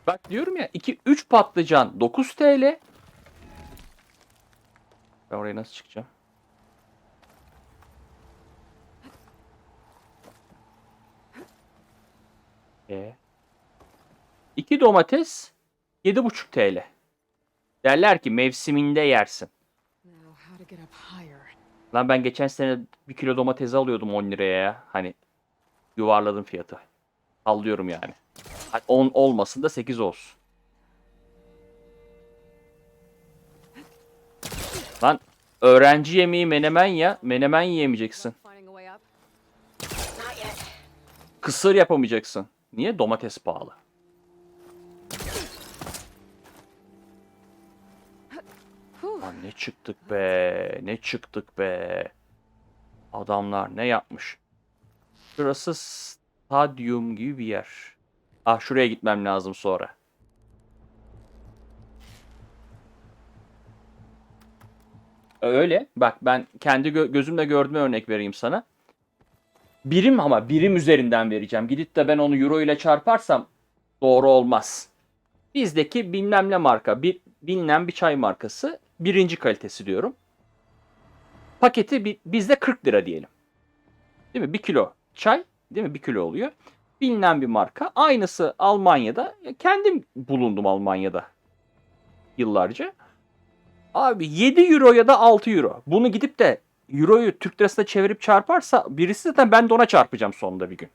Bak diyorum ya 2-3 patlıcan 9 TL. Ben oraya nasıl çıkacağım? E. 2 domates 7,5 TL. Derler ki mevsiminde yersin. Now, how to get up higher? Lan ben geçen sene 1 kilo domates alıyordum 10 liraya ya. Hani yuvarladım fiyatı. Sallıyorum yani. Hani 10 olmasın da 8 olsun. Lan öğrenci yemeği menemen ya. Menemen yiyemeyeceksin. Finding a way up? Not yet. Kısır yapamayacaksın. Niye? Domates pahalı. Lan ne çıktık be. Ne çıktık be. Adamlar ne yapmış. Şurası stadyum gibi bir yer. Ah şuraya gitmem lazım sonra. Öyle. Bak ben kendi gözümle gördüğüm örnek vereyim sana. Birim ama birim üzerinden vereceğim. Gidip de ben onu euro ile çarparsam doğru olmaz. Bizdeki bilmem ne marka, bilinen bir çay markası birinci kalitesi diyorum. Paketi bizde 40 lira diyelim. Değil mi? 1 kilo çay değil mi? 1 kilo oluyor. Bilinen bir marka. Aynısı Almanya'da. Kendim bulundum Almanya'da yıllarca. Abi 7 euro ya da 6 euro. Bunu gidip de euroyu Türk lirasına çevirip çarparsa birisi zaten ben de ona çarpacağım sonunda bir gün.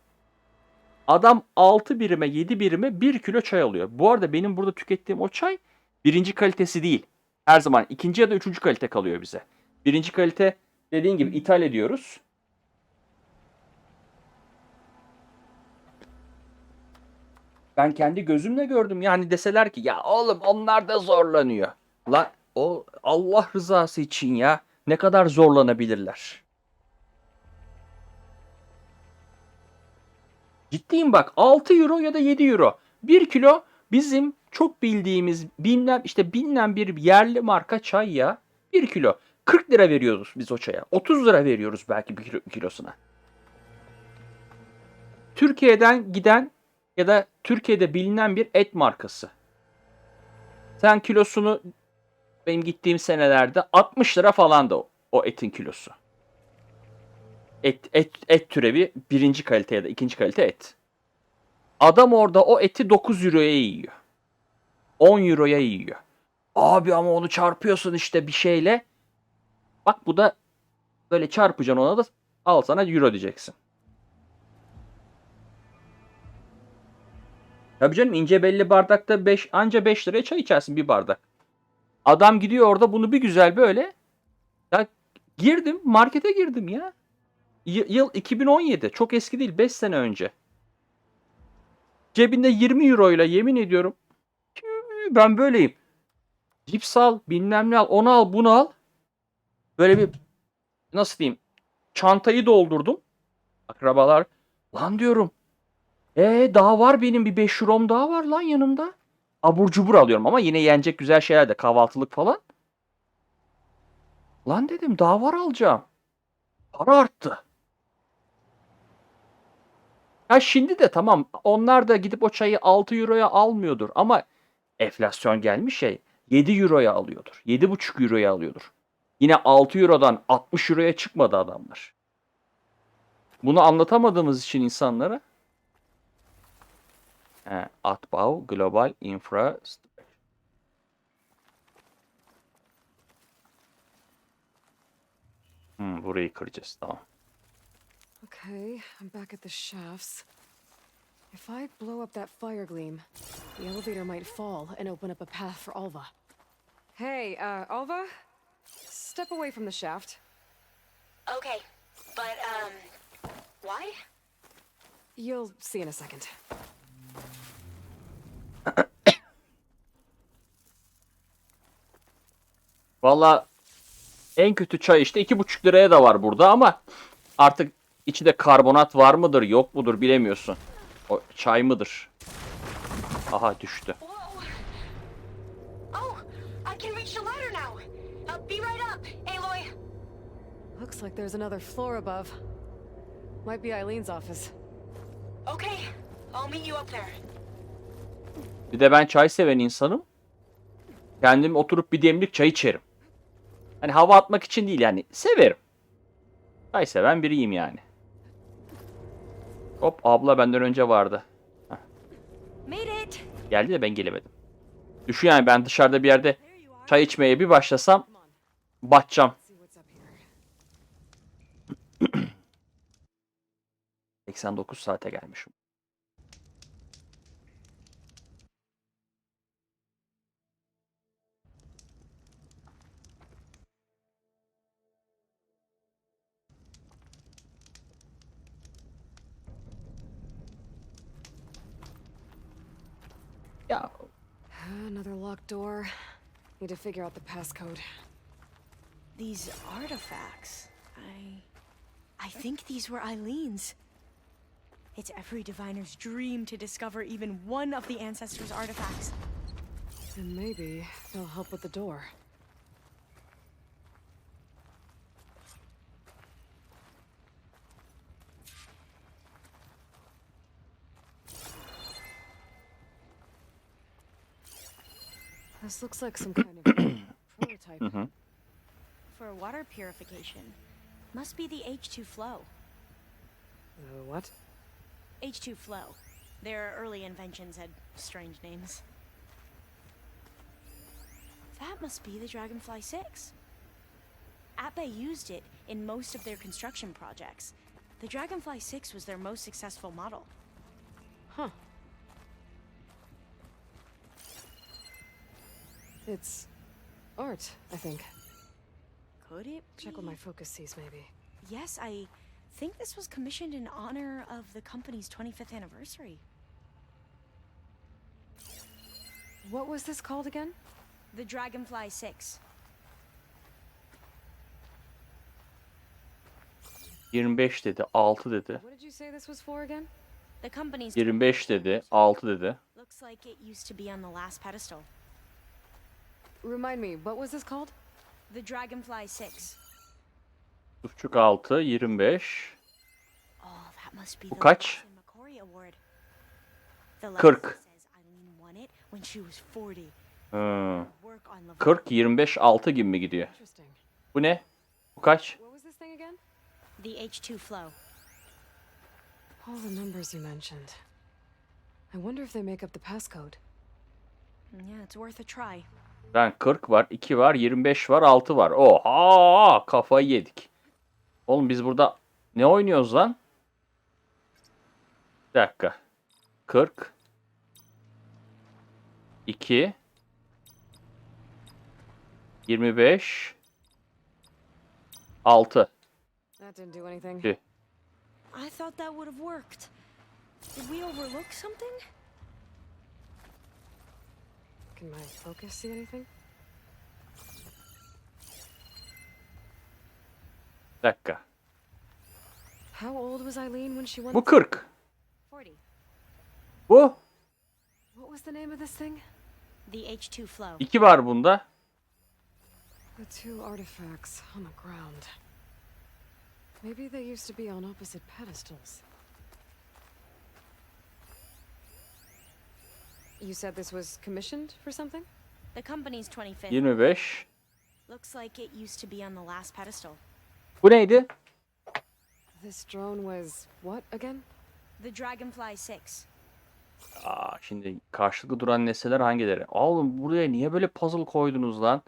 Adam 6 birime 7 birime 1 kilo çay alıyor. Bu arada benim burada tükettiğim o çay birinci kalitesi değil. Her zaman ikinci ya da üçüncü kalite kalıyor bize. Birinci kalite dediğin gibi ithal ediyoruz. Ben kendi gözümle gördüm. Yani deseler ki ya oğlum onlar da zorlanıyor. Lan o Allah rızası için ya ne kadar zorlanabilirler. Ciddiyim bak 6 euro ya da 7 euro. 1 kilo bizim çok bildiğimiz bilinen bir yerli marka çay ya. 1 kilo. 40 lira veriyoruz biz o çaya. 30 lira veriyoruz belki bir kilosuna. Türkiye'den giden ya da Türkiye'de bilinen bir et markası. Sen kilosunu benim gittiğim senelerde 60 lira falan da o etin kilosu. Et türevi birinci kalite ya da ikinci kalite et. Adam orada o eti 9 euroya yiyor. 10 euroya yiyor. Abi ama onu çarpıyorsun işte bir şeyle. Bak bu da böyle çarpacaksın ona da al sana euro diyeceksin. Tabii canım ince belli bardakta anca 5 liraya çay içersin bir bardak. Adam gidiyor orada bunu bir güzel böyle. Ya markete girdim ya. Yıl 2017. Çok eski değil. 5 sene önce. Cebinde 20 euro ile yemin ediyorum. Ben böyleyim. Cips al, bilmem ne al, onu al, bunu al. Böyle bir nasıl diyeyim? Çantayı doldurdum. Akrabalar. Lan diyorum. Daha var benim bir 5 eurom daha var lan yanımda. Abur cubur alıyorum ama yine yenecek güzel şeyler de kahvaltılık falan. Lan dedim daha var alacağım. Para arttı. Ya şimdi de tamam onlar da gidip o çayı 6 euroya almıyordur ama enflasyon gelmiş ya 7 euroya alıyordur. 7,5 euroya alıyordur. Yine 6 eurodan 60 euroya çıkmadı adamlar. Bunu anlatamadığımız için insanlara Atbau Global Infrastructure. Burayı kıracağız tamam. Okay, I'm back at the shafts. If I blow up that fire gleam, the elevator might fall and open up a path for Alva. Hey, Alva? Step away from the shaft. Okay, but, why? You'll see in a second. Valla en kötü çay işte 2,5 liraya da var burada ama artık içinde karbonat var mıdır yok mudur bilemiyorsun. O çay mıdır? Aha düştü. Oh, I can reach the ladder now. Be right up, Aloy. Looks like there's another floor above. Might be Eileen's office. Okay, I'll meet you up there. Bir de ben çay seven insanım. Kendim oturup bir demlik çay içerim. Hani hava atmak için değil yani. Severim. Çay seven biriyim yani. Hop, abla benden önce vardı. Heh. Made it. Geldi de ben gelemedim. Düşün yani, ben dışarıda bir yerde çay içmeye bir başlasam batacağım. 89 saate gelmişim. Ya Another locked door. Need to figure out the passcode. These artifacts. I think these were Eileen's. It's every diviner's dream to discover even one of the ancestors' artifacts. And maybe they'll help with the door. This looks like some kind of prototype. For water purification. Must be the H2 flow. What? H2 flow. Their early inventions had strange names. That must be the Dragonfly 6. Ape used it in most of their construction projects. The Dragonfly 6 was their most successful model. Huh. It's art, I think. Could it be? Check what my focus sees, maybe. Yes, I think this was commissioned in honor of the company's 25th anniversary. What was this called again? The Dragonfly 6. 25 dedi, 6 dedi. What did you say this was for again? The company's 25 dedi, 6 dedi. looks like it used to be on the last pedestal. Remind me, what was this called? The Dragonfly 6. 3,5, 25. Oh, that must be Bu the kaç? Lawson McCory Award. The 40. legacy says Eileen won it when she was 40. Hı. Work on 40, 25, 6 gibi mi gidiyor? Interesting. Bu ne? Bu kaç? What was this thing again? The H2 flow. All the numbers you mentioned. I wonder if they make up the passcode. Yeah, it's worth a try. Ben 40 var, 2 var, 25 var, 6 var. Oha! Kafayı yedik. Oğlum biz burada ne oynuyoruz lan? Bir dakika. 40 2 25 6. That didn't do anything. Tüh. I thought that would have worked. Did we overlook something? Can my focus see anything? Bir dakika. How old was Eileen when she won? Bu 40. 40. Bu What was the name of this thing? The H2 flow. 2 var bunda. The two artifacts on the ground. Maybe they used to be on opposite pedestals. You said this was commissioned for something? The company's 25th. 25. Looks like it used to be on the last pedestal. Bu neydi? This drone was what again? The Dragonfly 6. Şimdi karşılıklı duran nesneler hangileri? Oğlum buraya niye böyle puzzle koydunuz lan?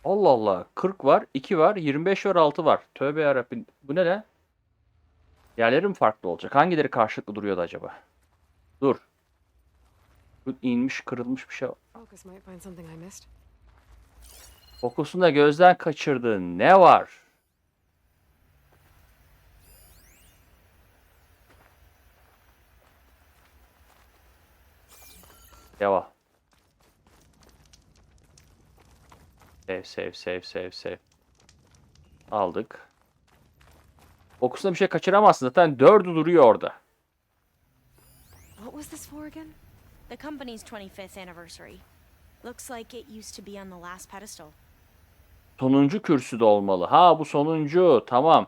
Allah Allah. 40 var, 2 var, 25 var, 6 var. Tövbe yarabbim. Bu ne lan? Yerleri mi farklı olacak? Hangileri karşılıklı duruyordu acaba? Dur. Bu inmiş, kırılmış bir şey. Focus might find something I missed. Fokusunda gözden kaçırdığın ne var? Devam. Save. Aldık. Fokusunda bir şey kaçıramazsın. Zaten 4'ü duruyor orada. What was this for again? The company's 25th anniversary. Looks like it used to be on the last pedestal. Sonuncu kürsüde olmalı. Ha bu sonuncu. Tamam.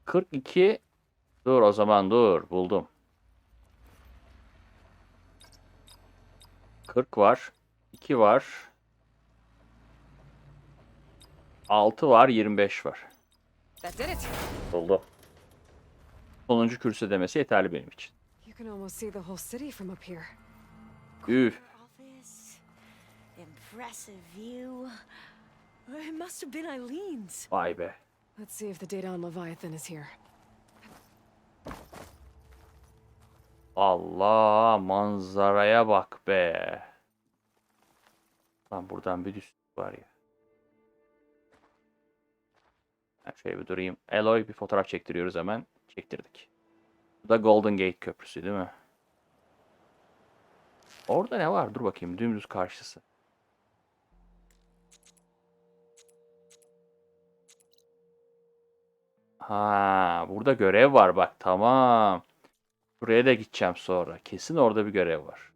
42. Dur o zaman dur. Buldum. 40 var. 2 var. 6 var. 25 var. That did it. Oldu. Sonuncu kürsü demesi yeterli benim için. You can almost see the whole city from up here. Üf. Office. Impressive view. It must have been Eileen's. Vay be. Let's see if the data on Leviathan is here. Allah, manzaraya bak be. Lan buradan bir düz var ya. Ben şöyle bir durayım. Eloy bir fotoğraf çektiriyoruz hemen. Çektirdik. Bu da Golden Gate Köprüsü değil mi? Orada ne var? Dur bakayım. Dümdüz karşısı. Ha, burada görev var bak. Tamam. Buraya da gideceğim sonra. Kesin orada bir görev var.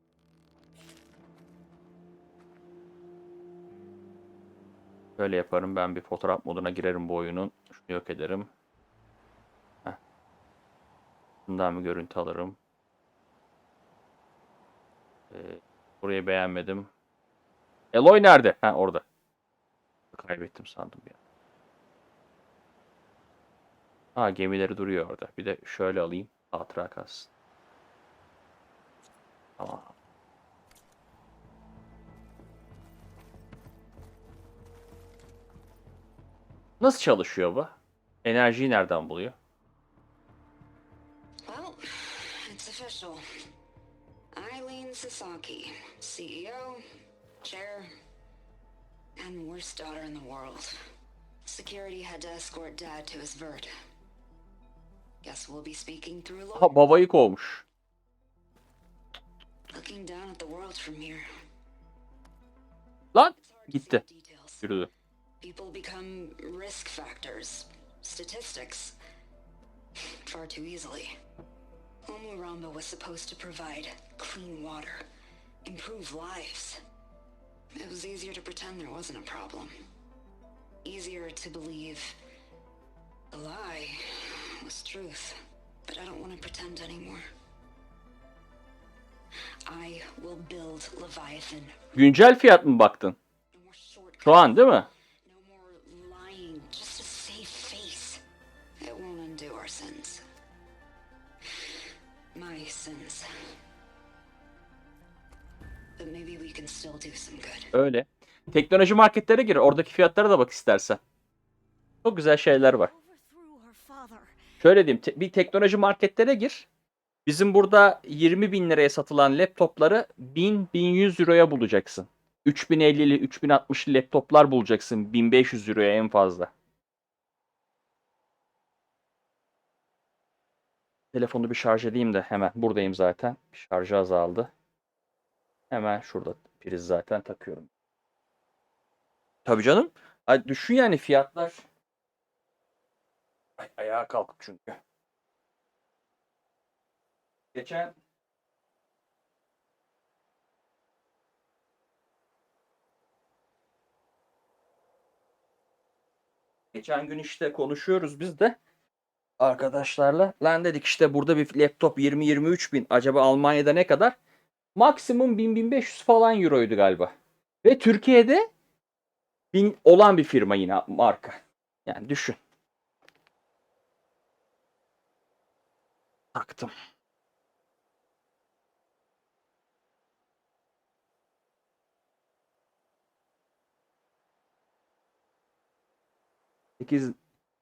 Böyle yaparım. Ben bir fotoğraf moduna girerim bu oyunun. Şunu yok ederim. Heh. Bundan bir görüntü alırım. Burayı beğenmedim. Eloy nerede? Ha, orada. Kaybettim sandım ya. Ha, gemileri duruyor orada. Bir de şöyle alayım. Hatıra kalsın. Tamam. Nasıl çalışıyor bu? Enerjiyi nereden buluyor? Well, it's official. Eileen Sasaki, CEO, chair, and worst daughter in the world. Security had to escort Dad to his vert. Guess we'll be speaking through lawyers. Ha, babayı kovmuş. Looking down at the world from here. Lan gitti. Yürüdü. People become risk factors, statistics, far too easily. Omuramba was supposed to provide clean water, improve lives. It was easier to pretend there wasn't a problem. Easier to believe the lie was truth. But I don't want to pretend anymore. I will build Leviathan. Güncel fiyat mı baktın? Şu an değil mi? No more lying just to save face. It won't undo our sins. My sins. But maybe we can still do some good. Öyle. Teknoloji marketlere gir. Oradaki fiyatlara da bak istersen. Çok güzel şeyler var. Şöyle diyeyim. Bir teknoloji marketlere gir. Bizim burada 20.000 liraya satılan laptopları 1000-1100 euroya bulacaksın. 3050'li, 3060'lı laptoplar bulacaksın 1500 euroya en fazla. Telefonu bir şarj edeyim de hemen. Buradayım zaten. Şarjı azaldı. Hemen şurada priz zaten takıyorum. Tabii canım. Düşün yani fiyatlar. Ayağa kalkıp çünkü. Geçen gün işte konuşuyoruz biz de arkadaşlarla. Lan dedik işte burada bir laptop 20-23 bin. Acaba Almanya'da ne kadar? Maksimum 1000-1500 falan euroydu galiba. Ve Türkiye'de 1000 olan bir firma yine marka. Yani düşün. Taktım.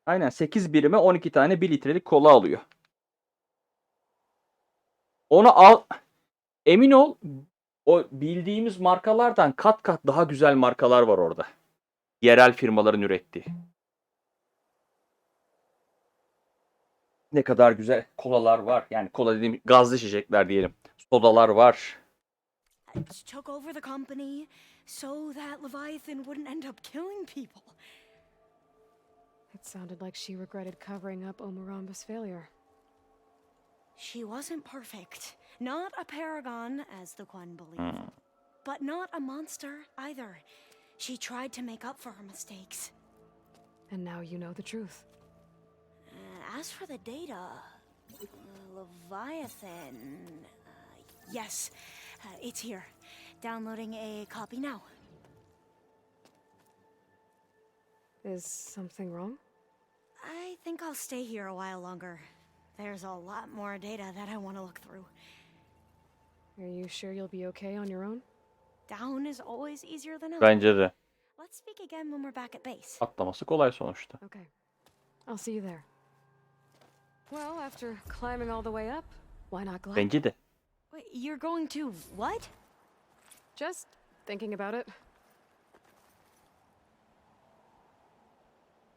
Aynen 8 birime 12 tane 1 litrelik kola alıyor. Onu al. Emin ol o bildiğimiz markalardan kat kat daha güzel markalar var orada. Yerel firmaların ürettiği. Ne kadar güzel kolalar var. Yani kola dediğim gazlı içecekler diyelim. Sodalar var. Took over the company so that Leviathan wouldn't end up killing people. It sounded like she regretted covering up Omuramba's failure. She wasn't perfect. Not a paragon, as the Quan believed. But not a monster either. She tried to make up for her mistakes. And now you know the truth. As for the data, Leviathan... yes, it's here. Downloading a copy now. Is something wrong? I think I'll stay here a while longer. There's a lot more data that I want to look through. Are you sure you'll be okay on your own? Down is always easier than up. Bence de. Let's speak again when we're back at base. Atlaması kolay sonuçta. Okay. I'll see you there. Well, after climbing all the way up, why not glide? Bence de. Wait, you're going to what? Just thinking about it.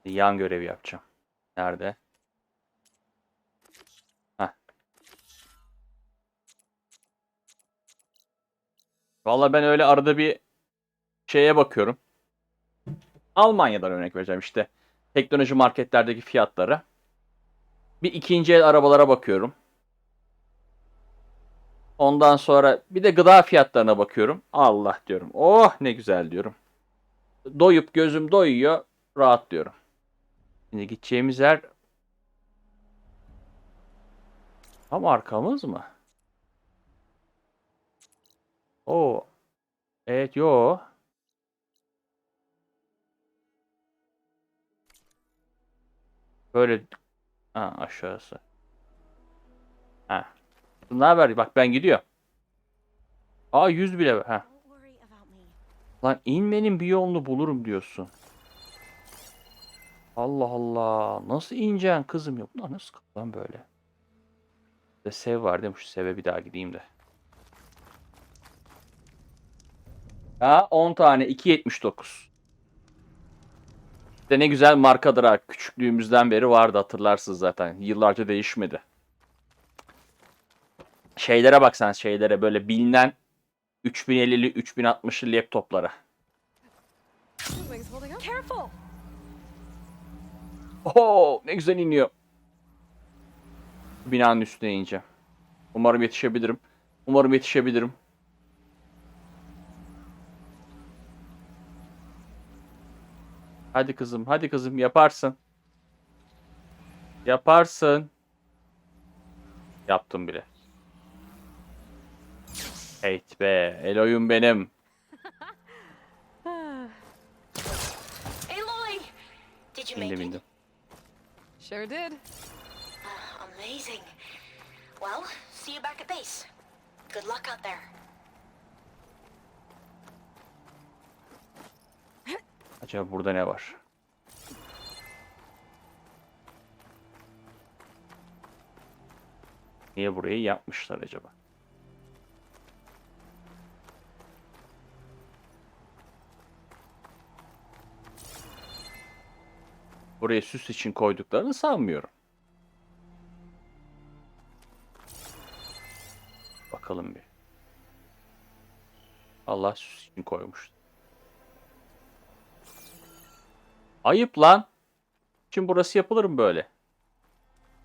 Yan görevi yapacağım. Nerede? Heh. Vallahi ben öyle arada bir şeye bakıyorum. Almanya'dan örnek vereceğim işte. Teknoloji marketlerdeki fiyatlara. Bir ikinci el arabalara bakıyorum. Ondan sonra bir de gıda fiyatlarına bakıyorum. Allah diyorum. Oh ne güzel diyorum. Doyup gözüm doyuyor. Rahat diyorum. Şimdi gideceğimiz yer tam arkamız mı? Oo. Evet yo. Böyle aşağısı. Ha. Ne haber? Bak ben gidiyor. 100 bile. Ha. Lan inmenin bir yolunu bulurum diyorsun. Allah Allah. Nasıl ineceksin kızım ya? Bunlar nasıl lan böyle? Bir de sev var değil mi? Şu seve bir daha gideyim de. 10 tane 2.79. İşte ne güzel markadır ha. Küçüklüğümüzden beri vardı hatırlarsınız zaten. Yıllarca değişmedi. Şeylere baksan şeylere böyle bilinen 3050'li 3060'lı laptoplara. Careful. Oho ne güzel iniyor. Binanın üstüne ineceğim. Umarım yetişebilirim. Umarım yetişebilirim. Hadi kızım, hadi kızım yaparsın. Yaparsın. Yaptım bile. Evet be, Eloy'um benim. Aloy! Did you make Bindim it? bindim. Sure did. Amazing. Well, see you back at base. Good luck out there. Acaba burada ne var? Niye burayı yapmışlar acaba? Buraya süs için koyduklarını sanmıyorum. Bakalım bir. Allah süs için koymuş. Ayıp lan. Şimdi burası yapılır mı böyle?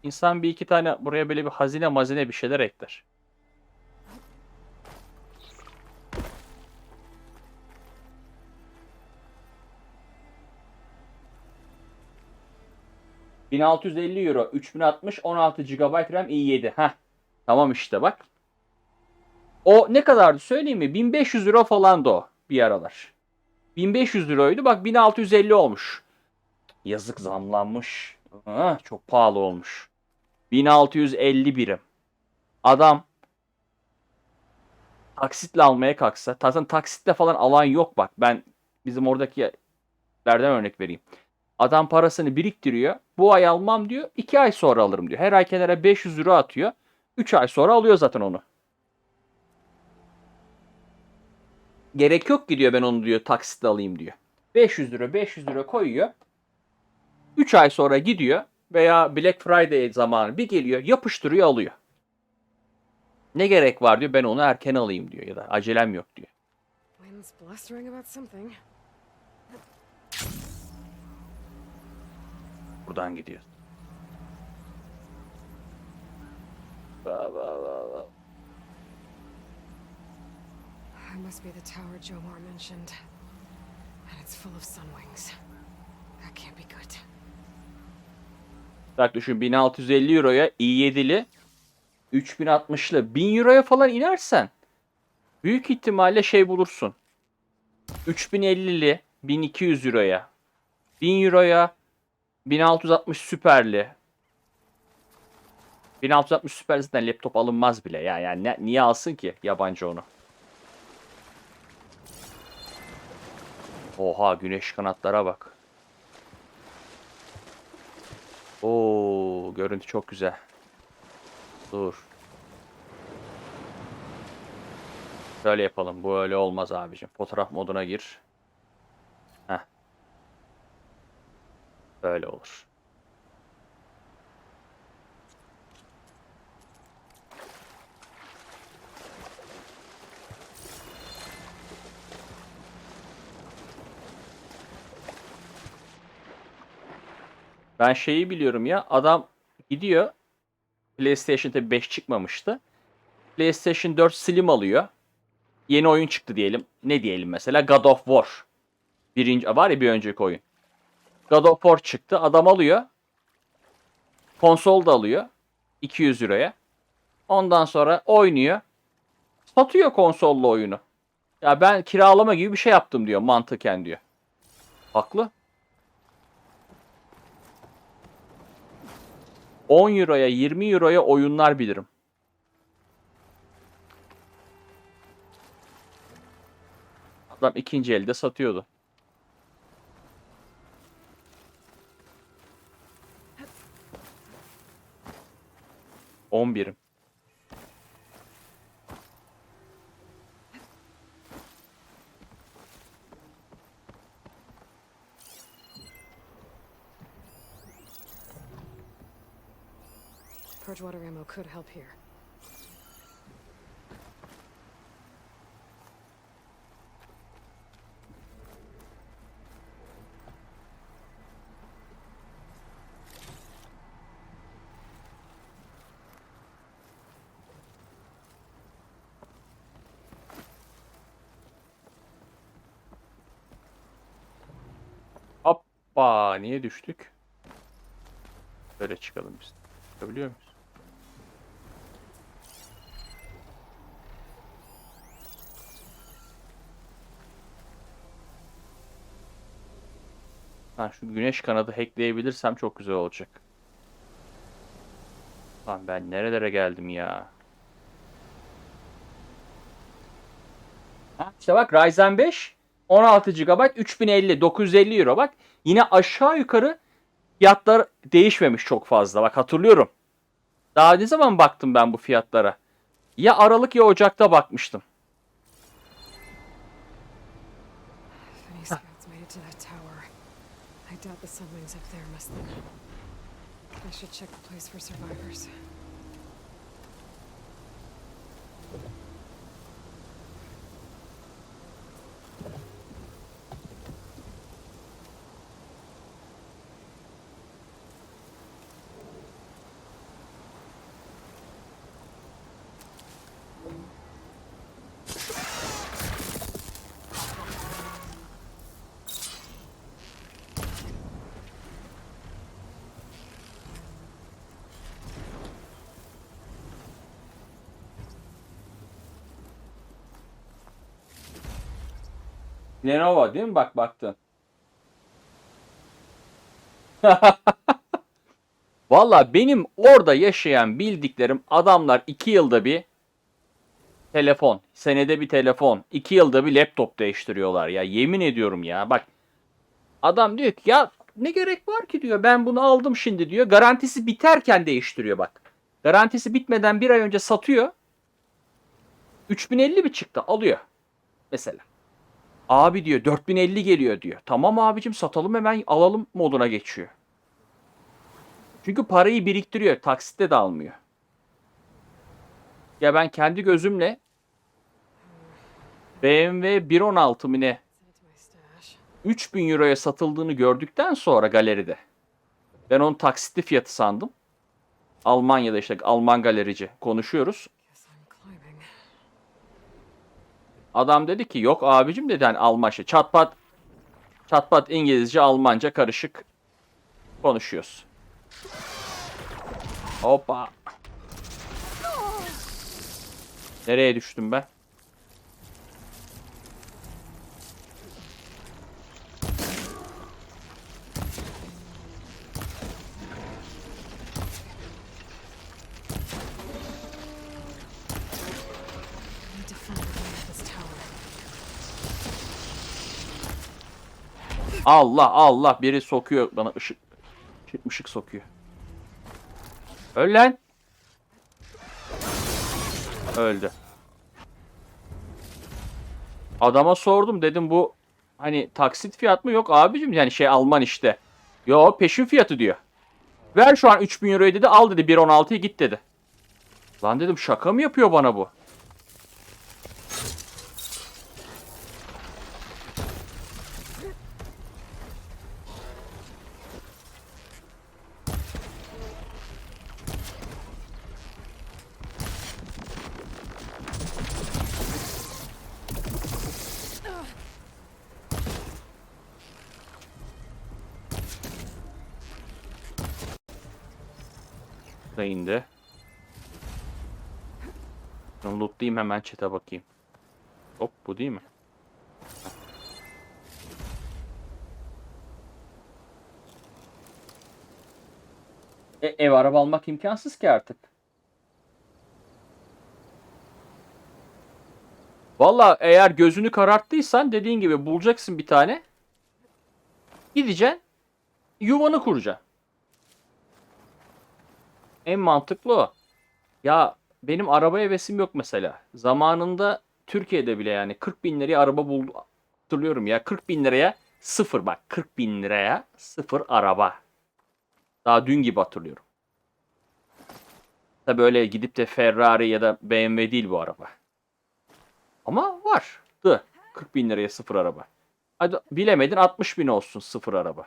İnsan bir iki tane buraya böyle bir hazine mazine bir şeyler ekler. €1650, 3060, 16 GB RAM i7. Heh. Tamam işte bak. O ne kadardı söyleyeyim mi? €1500 falandı o bir aralar. 1500 liraydı. Bak 1650 olmuş. Yazık zamlanmış. Çok pahalı olmuş. 1650 birim. Adam taksitle almaya kalksa. Zaten taksitle falan alan yok bak. Ben bizim oradakilerden örnek vereyim. Adam parasını biriktiriyor. Bu ay almam diyor. 2 ay sonra alırım diyor. Her ay kenara 500 lira atıyor. 3 ay sonra alıyor zaten onu. Gerek yok ki diyor ben onu diyor taksitle alayım diyor. 500 lira koyuyor. 3 ay sonra gidiyor veya Black Friday zamanı bir geliyor yapıştırıyor alıyor. Ne gerek var diyor ben onu erken alayım diyor ya da acelem yok diyor. Wind's blustering about something. Buradan gidiyor. It must be the tower Jomar mentioned. And it's full of sunwings. That can't be good. Bak düşün 1650 euroya i7'li 3060'lı 1000 euroya falan inersen Büyük ihtimalle şey bulursun. 3050'li 1200 euroya. 1000 euroya 1660 süperli. 1660 süper zaten laptop alınmaz bile ya. Yani niye alsın ki yabancı onu? Oha, güneş kanatlara bak. Oo, görüntü çok güzel. Dur. Böyle yapalım. Bu öyle olmaz abicim. Fotoğraf moduna gir. Heh. Böyle olur. Ben şeyi biliyorum ya. Adam gidiyor. PlayStation tabii 5 çıkmamıştı. PlayStation 4 Slim alıyor. Yeni oyun çıktı diyelim. Ne diyelim mesela? God of War. Var ya bir önceki oyun. God of War çıktı. Adam alıyor. Konsol da alıyor. 200 euroya. Ondan sonra oynuyor. Satıyor konsollu oyunu. Ya ben kiralama gibi bir şey yaptım diyor mantıken diyor. Haklı. 10 euroya 20 euroya oyunlar bilirim. Adam ikinci elde satıyordu. On birim. Purge water ammo could help here. Hoppa, niye düştük? Böyle çıkalım biz. Çıkabiliyor muyuz? Ben şu güneş kanadı hackleyebilirsem çok güzel olacak. Lan ben nerelere geldim ya? Ha, işte bak Ryzen 5 16 GB 3050 950 euro bak. Yine aşağı yukarı fiyatlar değişmemiş çok fazla. Bak hatırlıyorum. Daha ne zaman baktım ben bu fiyatlara? Ya Aralık ya Ocak'ta bakmıştım. If any scouts made it to that tower, I doubt the sunwings up there must then. I should check the place for survivors. Lenovo değil mi? Bak baktın. Valla benim orada yaşayan bildiklerim adamlar 2 yılda bir telefon, senede bir telefon, 2 yılda bir laptop değiştiriyorlar ya. Yemin ediyorum ya. Bak adam diyor ki ya ne gerek var ki diyor. Ben bunu aldım şimdi diyor. Garantisi biterken değiştiriyor bak. Garantisi bitmeden bir ay önce satıyor. 3050 mi çıktı? Alıyor. Mesela. Abi diyor 4050 geliyor diyor. Tamam abicim satalım hemen alalım moduna geçiyor. Çünkü parayı biriktiriyor. Taksitte de almıyor. Ya ben kendi gözümle BMW 116 mı ne 3000 euroya satıldığını gördükten sonra galeride. Ben onun taksitli fiyatı sandım. Almanya'da işte Alman galerici konuşuyoruz. Adam dedi ki yok abicim dedi hani Alman şey. Çat pat İngilizce Almanca karışık konuşuyoruz. Hoppa. Nereye düştüm ben? Allah Allah, biri sokuyor bana ışık sokuyor. Öl lan. Öldü. Adama sordum, dedim bu hani taksit fiyat mı? Yok abicim, yani şey Alman işte. Yo, peşin fiyatı diyor. Ver şu an 3000 euroyu dedi, al dedi 1.16'ya git dedi. Lan dedim, şaka mı yapıyor bana bu? Da indi. Lootlayayım hemen, chat'e bakayım. Hop, bu değil mi? Ev araba almak imkansız ki artık. Valla eğer gözünü kararttıysan dediğin gibi bulacaksın bir tane. Gideceksin. Yuvanı kuracaksın. En mantıklı o. Ya benim araba hevesim yok mesela. Zamanında Türkiye'de bile yani 40 bin liraya araba buldum. Hatırlıyorum ya, 40 bin liraya sıfır, bak 40 bin liraya sıfır araba. Daha dün gibi hatırlıyorum. Tabi öyle gidip de Ferrari ya da BMW değil bu araba. Ama vardı 40 bin liraya sıfır araba. Hadi bilemedin 60 bin olsun sıfır araba.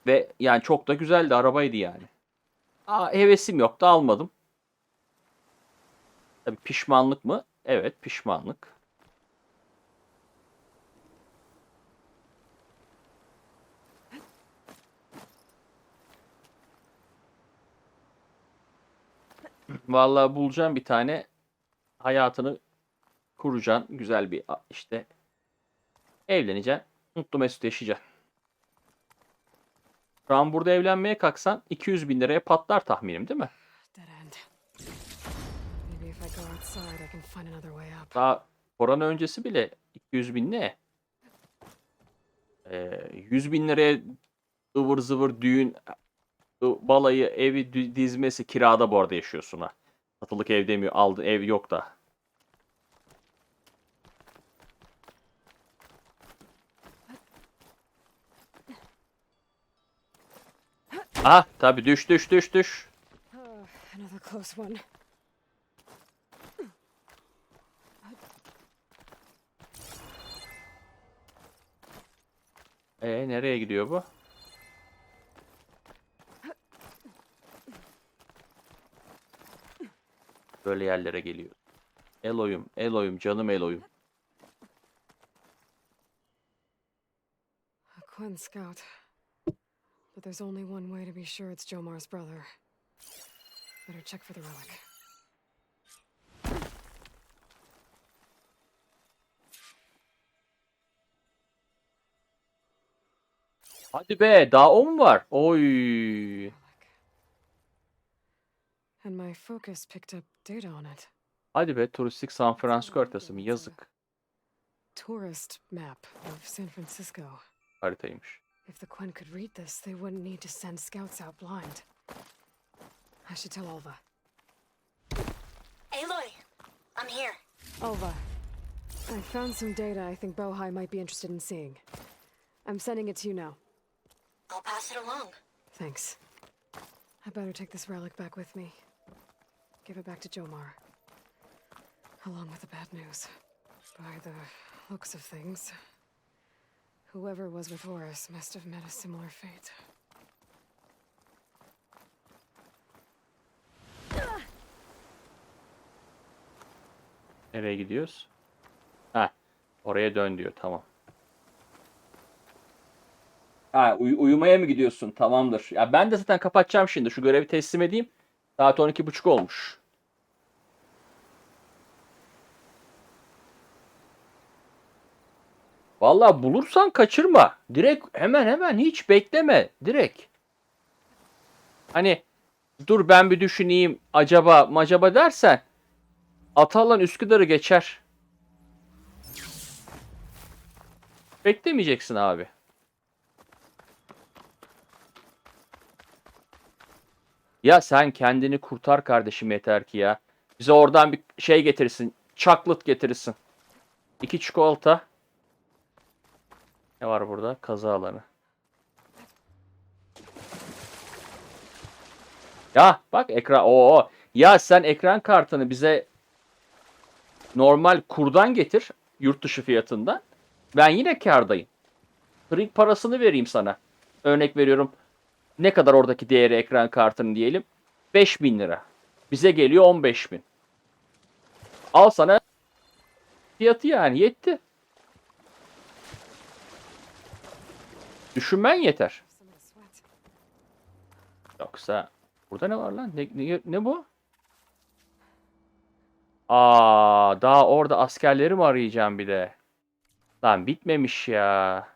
Ve yani çok da güzeldi, arabaydı yani. Hevesim yoktu, almadım. Tabii pişmanlık mı? Evet, pişmanlık. Vallahi bulacağım bir tane, hayatını kuracaksın, güzel bir işte evleneceksin, mutlu mesut yaşayacaksın. Şu an burada evlenmeye kalksan 200 bin liraya patlar tahminim, değil mi? Daha korona öncesi bile 200 bin ne? 100 bin liraya ıvır zıvır düğün, balayı, evi dizmesi, kirada bu arada yaşıyorsun ha. Satılık ev demiyor, aldı ev yok da. Ah tabi, düş. Another close one. Nereye gidiyor bu? Böyle yerlere geliyor. Eloyum, canım Eloyum. A Quinn scout. But there's only one way to be sure it's Jomar's brother. Better check for the relic. Hadi be, daha 10 var. Oy. And my focus picked up data on it. Hadi be, turistik San Francisco haritası mı? Yazık. Tourist map of San Francisco. Haritaymış. If the Quinn could read this, they wouldn't need to send scouts out blind. I should tell Alva. Aloy, I'm here. Alva, I found some data I think Bohai might be interested in seeing. I'm sending it to you now. I'll pass it along. Thanks. I better take this relic back with me. Give it back to Jomar. Along with the bad news. By the looks of things, whoever was with Horus must have met a similar fate. Nereye gidiyoruz? Oraya dön diyor, tamam. Uyumaya mı gidiyorsun? Tamamdır. Ya ben de zaten kapatacağım şimdi. Şu görevi teslim edeyim. Saat 12.30 olmuş. Vallahi bulursan kaçırma. Direkt hemen hiç bekleme. Hani dur ben bir düşüneyim, acaba dersen Atalan Üsküdar'ı geçer. Beklemeyeceksin abi. Ya sen kendini kurtar kardeşim yeter ki ya. Bize oradan bir şey getirsin. Chocolate getirsin. 2 çikolata. Ne var burada? Kazı alanı. Ya bak ekran. Oo. Ya sen ekran kartını bize normal kurdan getir. Yurt dışı fiyatından. Ben yine kârdayım. Print parasını vereyim sana. Örnek veriyorum. Ne kadar oradaki değeri ekran kartının diyelim. 5.000 lira. Bize geliyor 15.000. Al sana fiyatı yani yetti. Düşünmen yeter. Yoksa burada ne var lan? Ne bu? Aa, daha orada askerleri mi arayacağım bir de? Lan bitmemiş ya.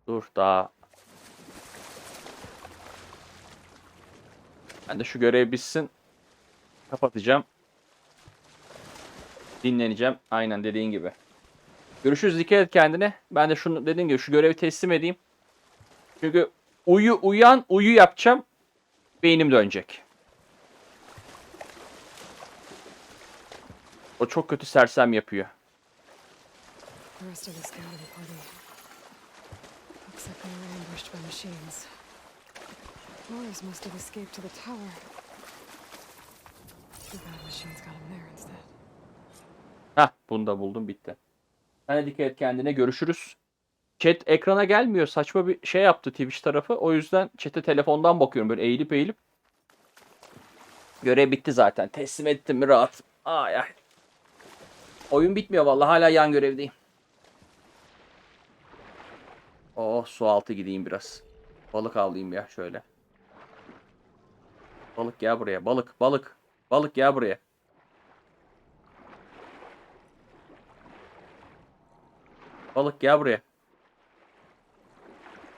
Dur daha. Ben de şu görev bitsin. Kapatacağım. Dinleneceğim. Aynen dediğin gibi. Görüşürüz. Dikkat et kendine. Ben de şunu dediğim gibi şu görevi teslim edeyim. Çünkü uyu yapacağım. Beynim dönecek. O çok kötü sersem yapıyor. The rest of the scouting party looks like they were ambushed by machines. Morris must have escaped to the tower. Too bad machines got him there instead. Hah, bunu da buldum, bitti. Sen de dikkat et kendine, görüşürüz. Chat ekrana gelmiyor. Saçma bir şey yaptı Twitch tarafı. O yüzden chat'e telefondan bakıyorum böyle eğilip eğilip. Görev bitti zaten. Teslim ettim mi rahat. Ay ay. Oyun bitmiyor vallahi, hala yan görevdeyim. Oh, su altı gideyim biraz. Balık avlayayım ya şöyle. Balık gel buraya. Balık, balık. Balık gel buraya. Balık gel buraya.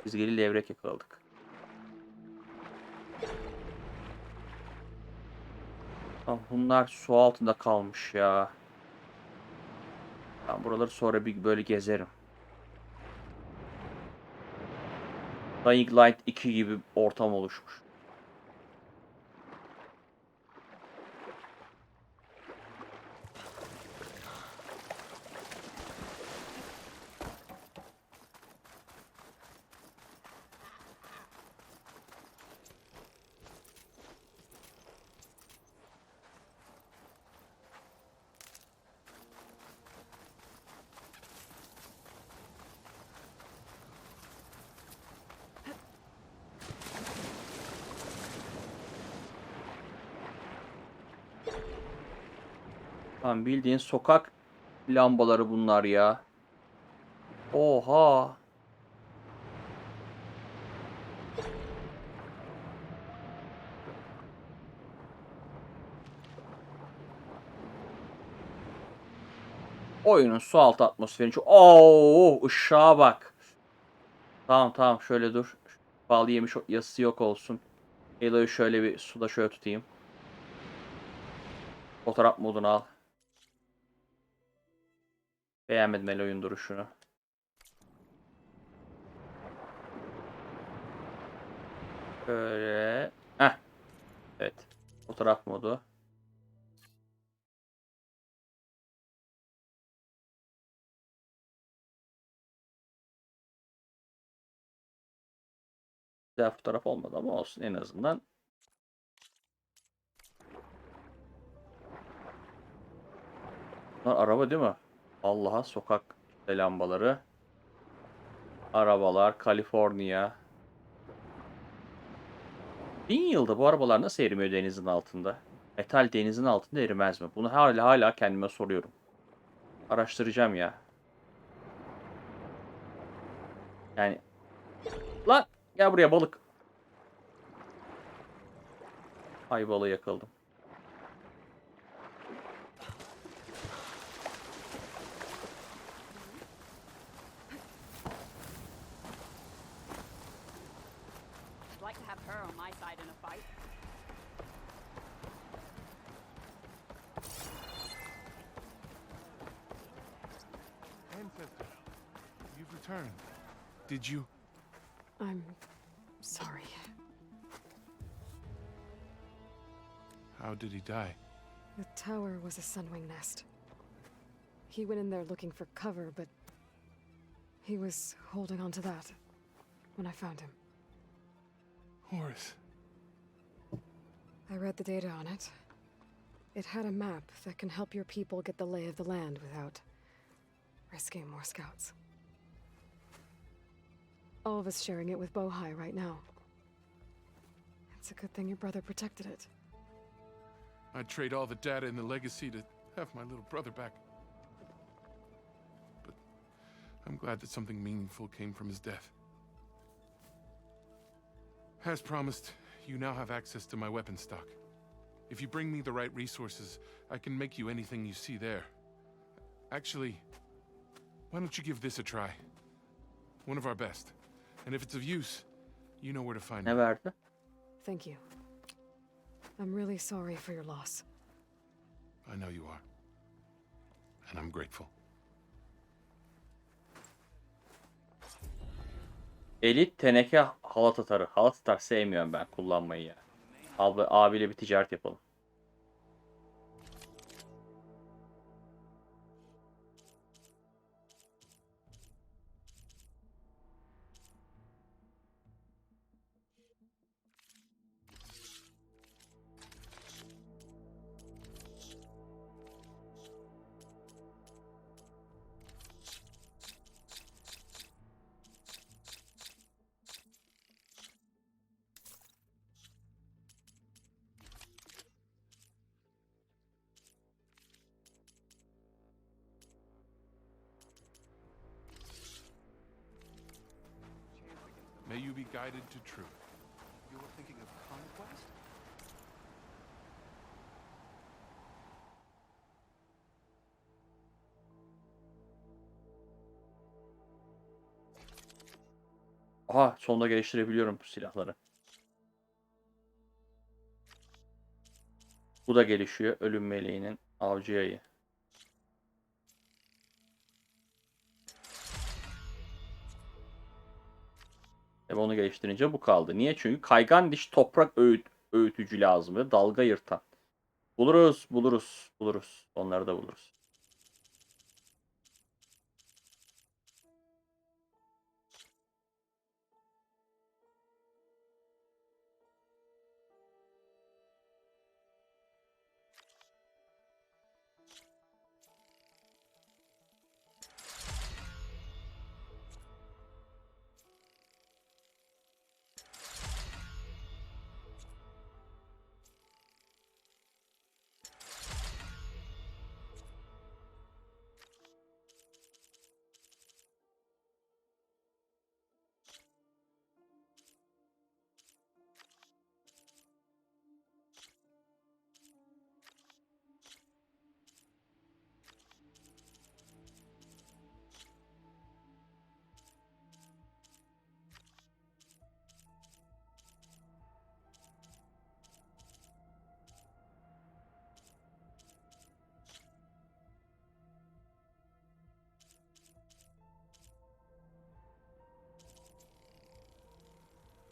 Çizgili levrek yakaladık. Tamam, bunlar su altında kalmış ya. Ben buraları sonra bir böyle gezerim. Dying Light 2 gibi ortam oluşmuş. Tamam, bildiğin sokak lambaları bunlar ya. Oha. Oyunun su altı atmosferi çok. Oo, ışığa bak. Tamam tamam, şöyle dur. Bal yemiş yazısı yok olsun. Elo'yu şöyle bir suda şöyle tutayım. Fotoğraf modunu al. Beğenmedim Elo'yun duruşunu. Böyle. Heh. Evet. Fotoğraf modu. Güzel fotoğraf olmadı ama olsun en azından. Bunlar araba değil mi? Allah'a, sokak lambaları. Arabalar, Kaliforniya. 1000 yılda bu arabalar nasıl erimiyor denizin altında? Metal denizin altında erimez mi? Bunu hala kendime soruyorum. Araştıracağım ya. Yani. Lan gel buraya balık. Ay, balığı yakaladım. I'd like to have her on my side in a fight. Ancestor, you you've returned. Did you? I'm sorry. How did he die? The tower was a sunwing nest. He went in there looking for cover, but he was holding on to that when I found him. Horace. I read the data on it. It had a map that can help your people get the lay of the land without risking more scouts. All of us sharing it with Bohai right now. It's a good thing your brother protected it. I'd trade all the data in the legacy to have my little brother back. But I'm glad that something meaningful came from his death. As promised, you now have access to my weapon stock. If you bring me the right resources, I can make you anything you see there. Actually, why don't you give this a try? One of our best. And if it's of use, you know where to find me. Ne verdi? Thank you. I'm really sorry for your loss. I know you are. And I'm grateful. Elit teneke halat atarı. Halat atar sevmiyorum ben kullanmayı ya. Abiyle bir ticaret yapalım. May you be guided to truth. You were thinking of conquest? Aha, sonunda geliştirebiliyorum bu silahları. Bu da gelişiyor. Ölüm meleğinin avcı yayı. Tabii onu geliştirince bu kaldı. Niye? Çünkü kaygan diş toprak öğütücü lazım. Ve dalga yırtan. Buluruz. Onları da buluruz.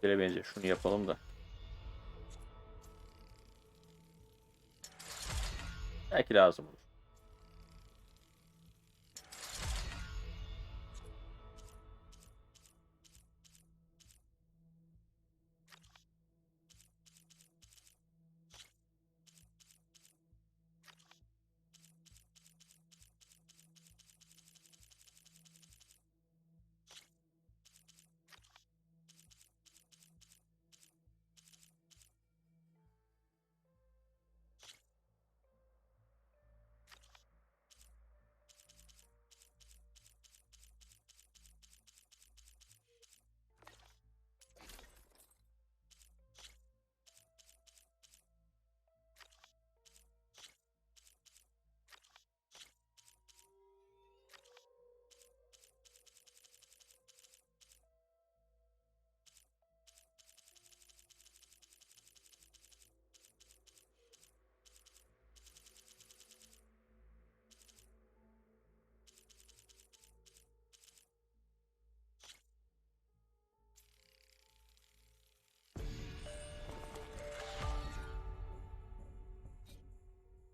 Böyle benziyor. Şunu yapalım da. Belki lazım olur.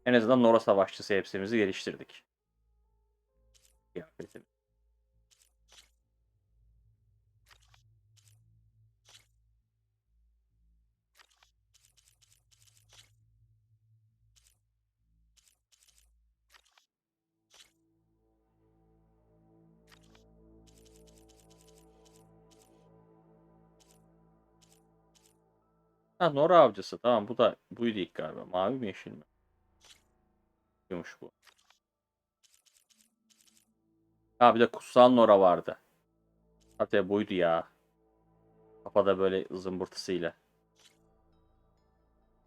En azından Nora Savaşçısı hepsimizi geliştirdik. Kıyafetimiz. Ha, Nora avcısı. Tamam, buydu ilk galiba. Mavi mi yeşil mi? Yumuş bu. Ha, bir de kutsal Nora vardı. Hatta buydu ya. Kafada böyle zımbırtısıyla.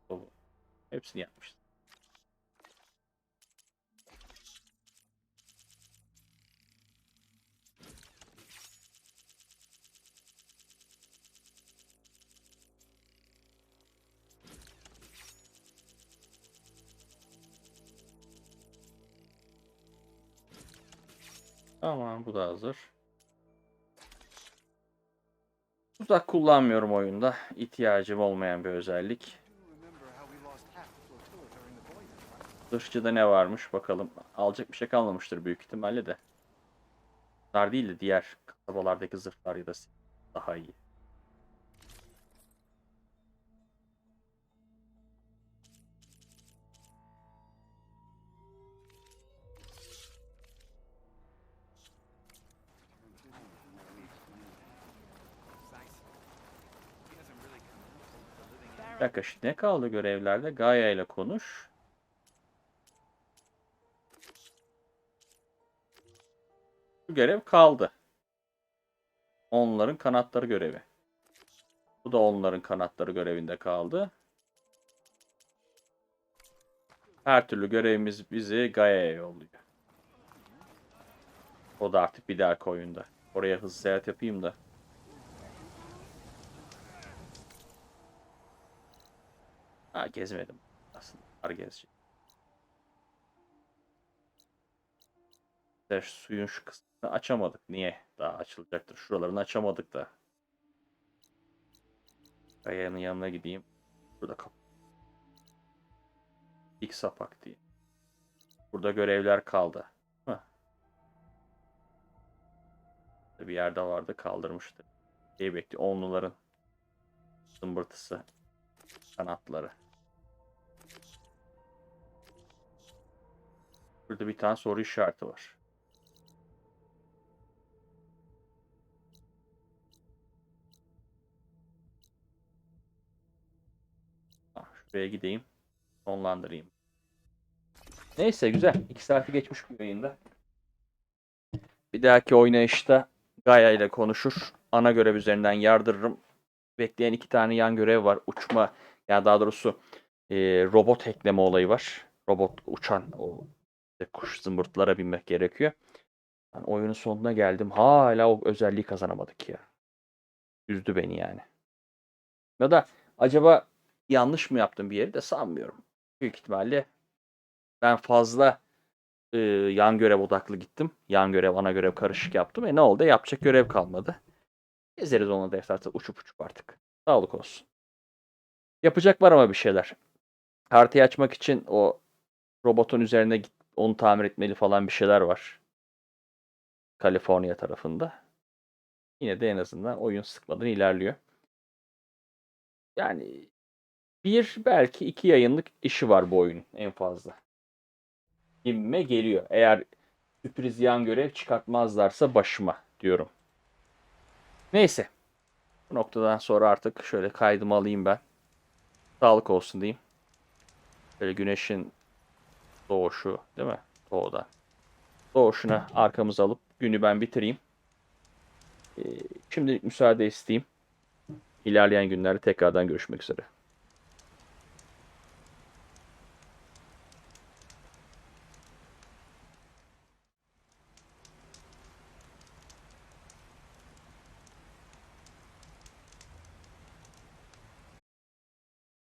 O, hepsini yapmıştı. Tamam, bu da hazır. Tuzak kullanmıyorum oyunda. İhtiyacım olmayan bir özellik. Zırhçıda ne varmış bakalım. Alacak bir şey kalmamıştır büyük ihtimalle de. Bunlar değil de diğer kasabalardaki zırhlar ya da daha iyi. Bir dakika, şimdi ne kaldı görevlerde? Gaia ile konuş. Bu görev kaldı. Onların kanatları görevi. Bu da onların kanatları görevinde kaldı. Her türlü görevimiz bizi Gaia'ya yolluyor. O da artık bir dahaki oyunda. Oraya hızlı seyahat yapayım da. Ha, gezmedim. Aslında gezeceğim. Suyun şu kısmını açamadık. Niye? Daha açılacaktır. Şuralarını açamadık da. Gaia'nın yanına gideyim. Burada kapı. İlk sapak diye. Burada görevler kaldı. Heh. Bir yerde vardı, kaldırmıştı. İyi bekliyor. Onluların zımbırtısı. Kanatları. Burada bir tane soru işareti var. Şuraya gideyim. Sonlandırayım. Neyse, güzel. 2 saati geçmiş bu yayında. Bir dahaki oynayışta Gaia ile konuşur. Ana görev üzerinden yardırırım. Bekleyen 2 tane yan görev var. Uçma, ya daha doğrusu robot ekleme olayı var. Robot uçan, o kuş zımbırtılara binmek gerekiyor. Ben oyunun sonuna geldim. Hala o özelliği kazanamadık ya. Üzdü beni yani. Ya da acaba yanlış mı yaptım bir yeri de sanmıyorum. Büyük ihtimalle ben fazla yan görev odaklı gittim. Yan görev, ana görev karışık yaptım. Ne oldu? Yapacak görev kalmadı. Gezeriz onu da uçup artık. Sağlık olsun. Yapacak var ama bir şeyler. Haritayı açmak için o robotun üzerine onu tamir etmeli falan bir şeyler var. Kaliforniya tarafında. Yine de en azından oyun sıkmadan ilerliyor. Yani belki 2 yayınlık işi var bu oyunun en fazla. Gibime geliyor. Eğer sürpriz yan görev çıkartmazlarsa başıma diyorum. Neyse. Bu noktadan sonra artık şöyle kaydımı alayım ben. Sağlık olsun diyeyim. Böyle güneşin doğuşu değil mi? Doğuda. Doğuşuna arkamızı alıp günü ben bitireyim. Şimdilik müsaade isteyeyim. İlerleyen günlerde tekrardan görüşmek üzere.